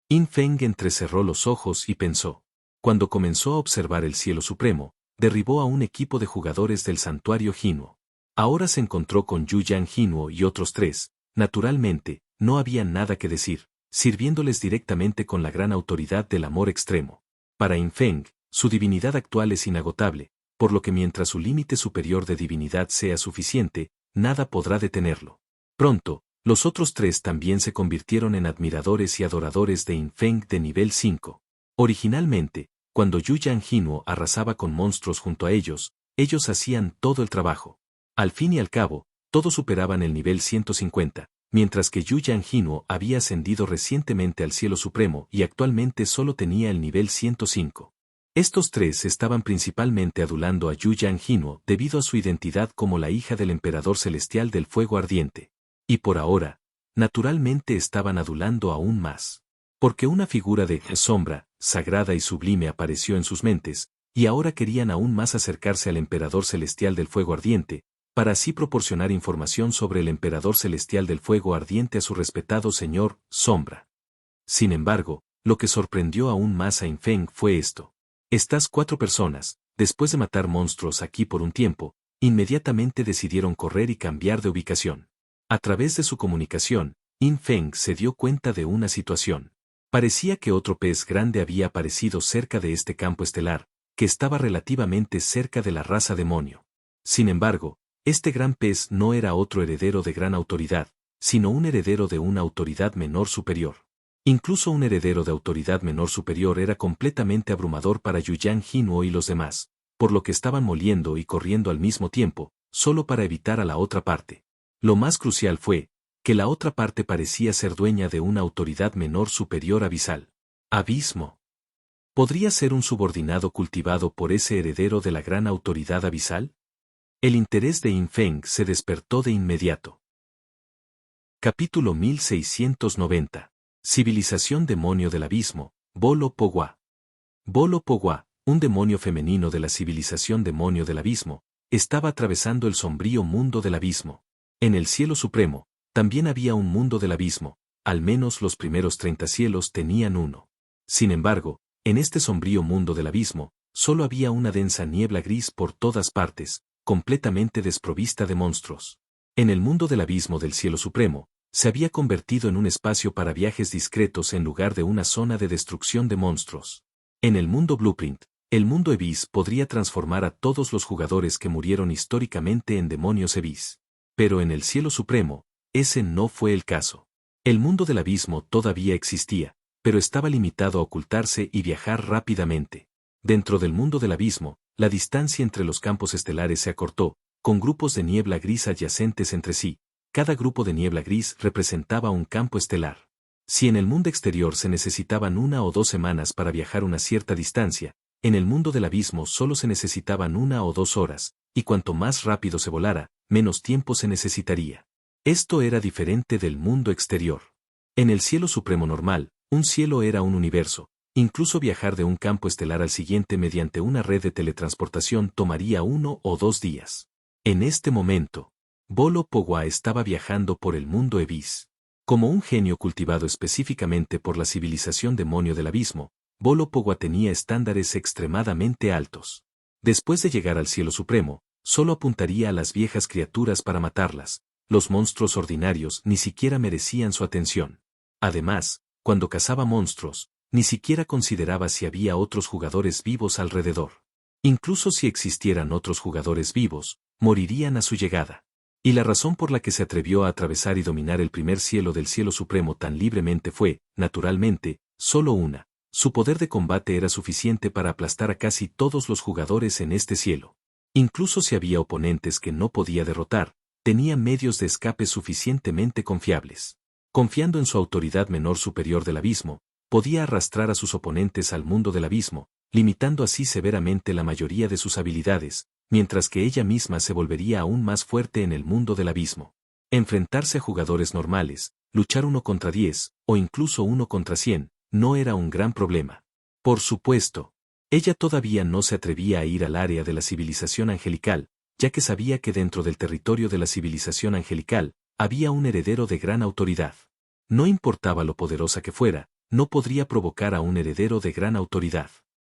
Yin Feng entrecerró los ojos y pensó. Cuando comenzó a observar el cielo supremo, derribó a un equipo de jugadores del Santuario Jinuo. Ahora se encontró con Yuyan Jinuo y otros 3, naturalmente, no había nada que decir, sirviéndoles directamente con la gran autoridad del amor extremo. Para Yin Feng, su divinidad actual es inagotable, por lo que mientras su límite superior de divinidad sea suficiente, nada podrá detenerlo. Pronto, los otros 3 también se convirtieron en admiradores y adoradores de Yin Feng de nivel 5. Originalmente, cuando Yuyan Jinuo arrasaba con monstruos junto a ellos hacían todo el trabajo. Al fin y al cabo, todos superaban el nivel 150, mientras que Yuyan Jinuo había ascendido recientemente al cielo supremo y actualmente solo tenía el nivel 105. Estos 3 estaban principalmente adulando a Yuyan Jinuo debido a su identidad como la hija del Emperador Celestial del Fuego Ardiente. Y por ahora, naturalmente estaban adulando aún más. Porque una figura de sombra, sagrada y sublime apareció en sus mentes, y ahora querían aún más acercarse al Emperador Celestial del Fuego Ardiente, para así proporcionar información sobre el Emperador Celestial del Fuego Ardiente a su respetado señor, Sombra. Sin embargo, lo que sorprendió aún más a Yin Feng fue esto. Estas 4 personas, después de matar monstruos aquí por un tiempo, inmediatamente decidieron correr y cambiar de ubicación. A través de su comunicación, In Feng se dio cuenta de una situación. Parecía que otro pez grande había aparecido cerca de este campo estelar, que estaba relativamente cerca de la raza demonio. Sin embargo, este gran pez no era otro heredero de gran autoridad, sino un heredero de una autoridad menor superior. Incluso un heredero de autoridad menor superior era completamente abrumador para Yuyan Jinwo y los demás, por lo que estaban moliendo y corriendo al mismo tiempo, solo para evitar a la otra parte. Lo más crucial fue, que la otra parte parecía ser dueña de una autoridad menor superior abisal. Abismo. ¿Podría ser un subordinado cultivado por ese heredero de la gran autoridad abisal? El interés de In Feng se despertó de inmediato. Capítulo 1690. Civilización demonio del abismo, Bolo Pogwa. Bolo Pogwa, un demonio femenino de la civilización demonio del abismo, estaba atravesando el sombrío mundo del abismo. En el cielo supremo, también había un mundo del abismo, al menos los primeros 30 cielos tenían uno. Sin embargo, en este sombrío mundo del abismo, solo había una densa niebla gris por todas partes, completamente desprovista de monstruos. En el mundo del abismo del cielo supremo, se había convertido en un espacio para viajes discretos en lugar de una zona de destrucción de monstruos. En el mundo Blueprint, el mundo Ebis podría transformar a todos los jugadores que murieron históricamente en demonios Ebis. Pero en el cielo supremo, ese no fue el caso. El mundo del abismo todavía existía, pero estaba limitado a ocultarse y viajar rápidamente. Dentro del mundo del abismo, la distancia entre los campos estelares se acortó, con grupos de niebla gris adyacentes entre sí. Cada grupo de niebla gris representaba un campo estelar. Si en el mundo exterior se necesitaban 1 o 2 semanas para viajar una cierta distancia, en el mundo del abismo solo se necesitaban 1 o 2 horas, y cuanto más rápido se volara, menos tiempo se necesitaría. Esto era diferente del mundo exterior. En el cielo supremo normal, un cielo era un universo. Incluso viajar de un campo estelar al siguiente mediante una red de teletransportación tomaría 1 o 2 días. En este momento, Bolo Pogwa estaba viajando por el mundo Ebis. Como un genio cultivado específicamente por la civilización demonio del abismo, Bolo Pogwa tenía estándares extremadamente altos. Después de llegar al cielo supremo, solo apuntaría a las viejas criaturas para matarlas. Los monstruos ordinarios ni siquiera merecían su atención. Además, cuando cazaba monstruos, ni siquiera consideraba si había otros jugadores vivos alrededor. Incluso si existieran otros jugadores vivos, morirían a su llegada. Y la razón por la que se atrevió a atravesar y dominar el primer cielo del cielo supremo tan libremente fue, naturalmente, solo una. Su poder de combate era suficiente para aplastar a casi todos los jugadores en este cielo. Incluso si había oponentes que no podía derrotar, tenía medios de escape suficientemente confiables. Confiando en su autoridad menor superior del abismo, podía arrastrar a sus oponentes al mundo del abismo, limitando así severamente la mayoría de sus habilidades, mientras que ella misma se volvería aún más fuerte en el mundo del abismo. Enfrentarse a jugadores normales, luchar 1 contra 10, o incluso 1 contra 100, no era un gran problema. Por supuesto, ella todavía no se atrevía a ir al área de la civilización angelical, ya que sabía que dentro del territorio de la civilización angelical, había un heredero de gran autoridad. No importaba lo poderosa que fuera, no podría provocar a un heredero de gran autoridad.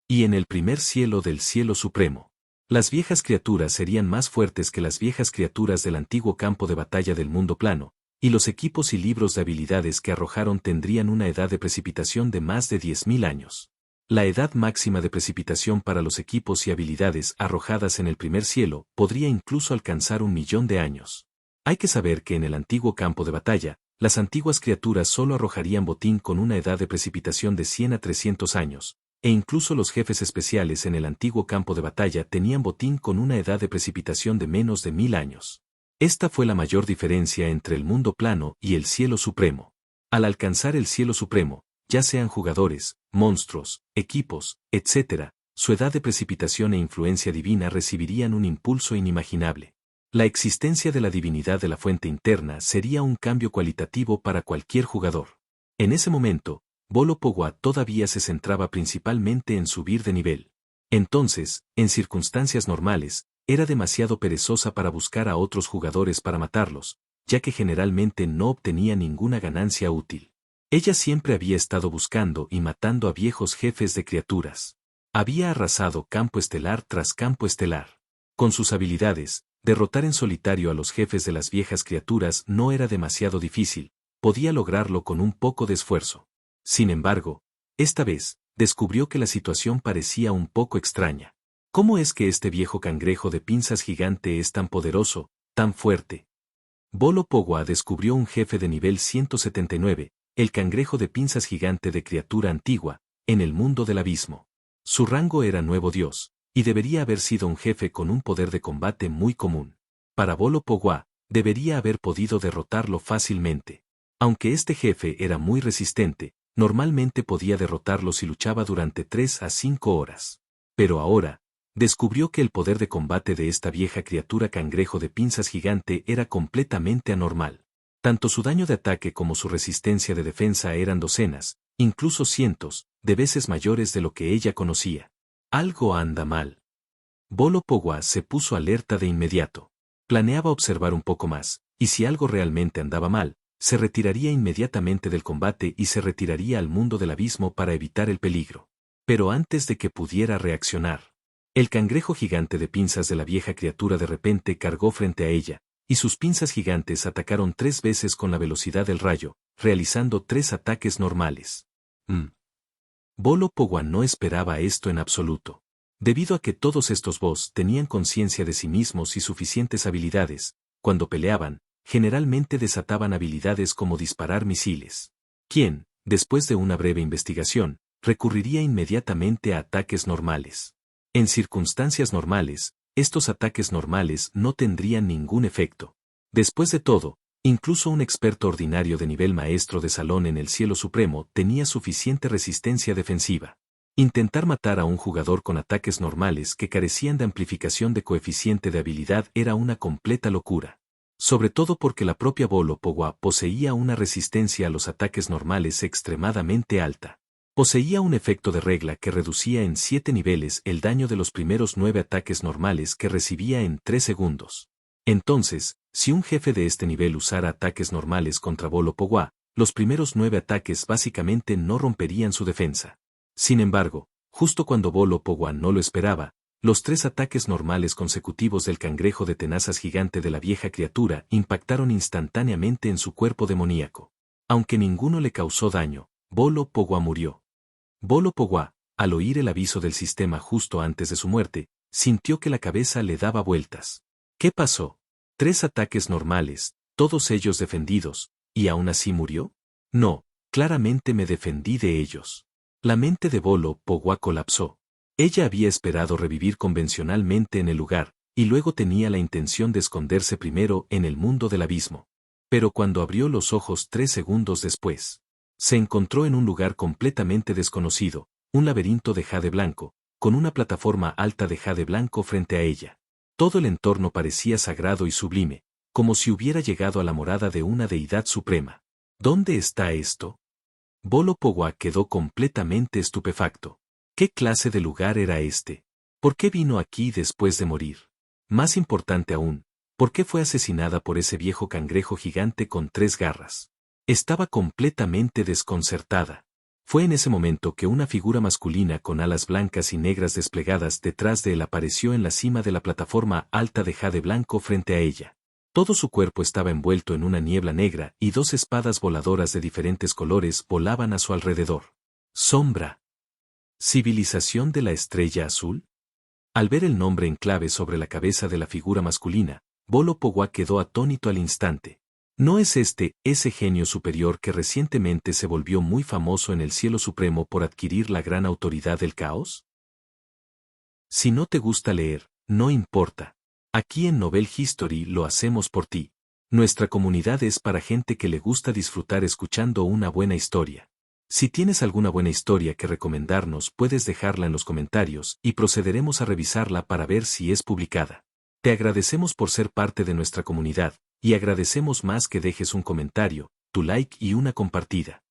Y en el primer cielo del cielo supremo, las viejas criaturas serían más fuertes que las viejas criaturas del antiguo campo de batalla del mundo plano, y los equipos y libros de habilidades que arrojaron tendrían una edad de precipitación de más de 10.000 años. La edad máxima de precipitación para los equipos y habilidades arrojadas en el primer cielo podría incluso alcanzar 1.000.000 de años. Hay que saber que en el antiguo campo de batalla, las antiguas criaturas solo arrojarían botín con una edad de precipitación de 100 a 300 años, e incluso los jefes especiales en el antiguo campo de batalla tenían botín con una edad de precipitación de menos de 1.000 años. Esta fue la mayor diferencia entre el mundo plano y el cielo supremo. Al alcanzar el cielo supremo, ya sean jugadores, monstruos, equipos, etc., su edad de precipitación e influencia divina recibirían un impulso inimaginable. La existencia de la divinidad de la fuente interna sería un cambio cualitativo para cualquier jugador. En ese momento, Bolo Pogwa todavía se centraba principalmente en subir de nivel. Entonces, en circunstancias normales, era demasiado perezosa para buscar a otros jugadores para matarlos, ya que generalmente no obtenía ninguna ganancia útil. Ella siempre había estado buscando y matando a viejos jefes de criaturas. Había arrasado campo estelar tras campo estelar. Con sus habilidades, derrotar en solitario a los jefes de las viejas criaturas no era demasiado difícil, podía lograrlo con un poco de esfuerzo. Sin embargo, esta vez, descubrió que la situación parecía un poco extraña. ¿Cómo es que este viejo cangrejo de pinzas gigante es tan poderoso, tan fuerte? Bolo Pogua descubrió un jefe de nivel 179, el cangrejo de pinzas gigante de criatura antigua, en el mundo del abismo. Su rango era nuevo dios, y debería haber sido un jefe con un poder de combate muy común. Para Bolo Pogua, debería haber podido derrotarlo fácilmente. Aunque este jefe era muy resistente, normalmente podía derrotarlo si luchaba durante 3 a 5 horas. Pero ahora, descubrió que el poder de combate de esta vieja criatura cangrejo de pinzas gigante era completamente anormal. Tanto su daño de ataque como su resistencia de defensa eran docenas, incluso cientos, de veces mayores de lo que ella conocía. Algo anda mal. Bolo Pogua se puso alerta de inmediato. Planeaba observar un poco más, y si algo realmente andaba mal, se retiraría inmediatamente del combate y se retiraría al mundo del abismo para evitar el peligro. Pero antes de que pudiera reaccionar, el cangrejo gigante de pinzas de la vieja criatura de repente cargó frente a ella, y sus pinzas gigantes atacaron 3 veces con la velocidad del rayo, realizando 3 ataques normales. Bolo Pogua no esperaba esto en absoluto. Debido a que todos estos boss tenían conciencia de sí mismos y suficientes habilidades, cuando peleaban, generalmente desataban habilidades como disparar misiles. ¿Quién, después de una breve investigación, recurriría inmediatamente a ataques normales? En circunstancias normales, estos ataques normales no tendrían ningún efecto. Después de todo, incluso un experto ordinario de nivel maestro de salón en el cielo supremo tenía suficiente resistencia defensiva. Intentar matar a un jugador con ataques normales que carecían de amplificación de coeficiente de habilidad era una completa locura. Sobre todo porque la propia Bolo Pogua poseía una resistencia a los ataques normales extremadamente alta. Poseía un efecto de regla que reducía en 7 niveles el daño de los primeros 9 ataques normales que recibía en 3 segundos. Entonces, si un jefe de este nivel usara ataques normales contra Bolo Pogua, los primeros 9 ataques básicamente no romperían su defensa. Sin embargo, justo cuando Bolo Pogua no lo esperaba, los 3 ataques normales consecutivos del cangrejo de tenazas gigante de la vieja criatura impactaron instantáneamente en su cuerpo demoníaco. Aunque ninguno le causó daño, Bolo Pogua murió. Bolo Pogua, al oír el aviso del sistema justo antes de su muerte, sintió que la cabeza le daba vueltas. ¿Qué pasó? 3 ataques normales, todos ellos defendidos, ¿y aún así murió? No, claramente me defendí de ellos. La mente de Bolo Pogua colapsó. Ella había esperado revivir convencionalmente en el lugar, y luego tenía la intención de esconderse primero en el mundo del abismo. Pero cuando abrió los ojos 3 segundos después, se encontró en un lugar completamente desconocido, un laberinto de jade blanco, con una plataforma alta de jade blanco frente a ella. Todo el entorno parecía sagrado y sublime, como si hubiera llegado a la morada de una deidad suprema. ¿Dónde está esto? Bolo Pogua quedó completamente estupefacto. ¿Qué clase de lugar era este? ¿Por qué vino aquí después de morir? Más importante aún, ¿por qué fue asesinada por ese viejo cangrejo gigante con 3 garras? Estaba completamente desconcertada. Fue en ese momento que una figura masculina con alas blancas y negras desplegadas detrás de él apareció en la cima de la plataforma alta de jade blanco frente a ella. Todo su cuerpo estaba envuelto en una niebla negra y 2 espadas voladoras de diferentes colores volaban a su alrededor. Sombra. ¿Civilización de la Estrella Azul? Al ver el nombre en clave sobre la cabeza de la figura masculina, Bolo Pogua quedó atónito al instante. ¿No es ese genio superior que recientemente se volvió muy famoso en el cielo supremo por adquirir la gran autoridad del caos? Si no te gusta leer, no importa. Aquí en Novel History lo hacemos por ti. Nuestra comunidad es para gente que le gusta disfrutar escuchando una buena historia. Si tienes alguna buena historia que recomendarnos, puedes dejarla en los comentarios y procederemos a revisarla para ver si es publicada. Te agradecemos por ser parte de nuestra comunidad, y agradecemos más que dejes un comentario, tu like y una compartida.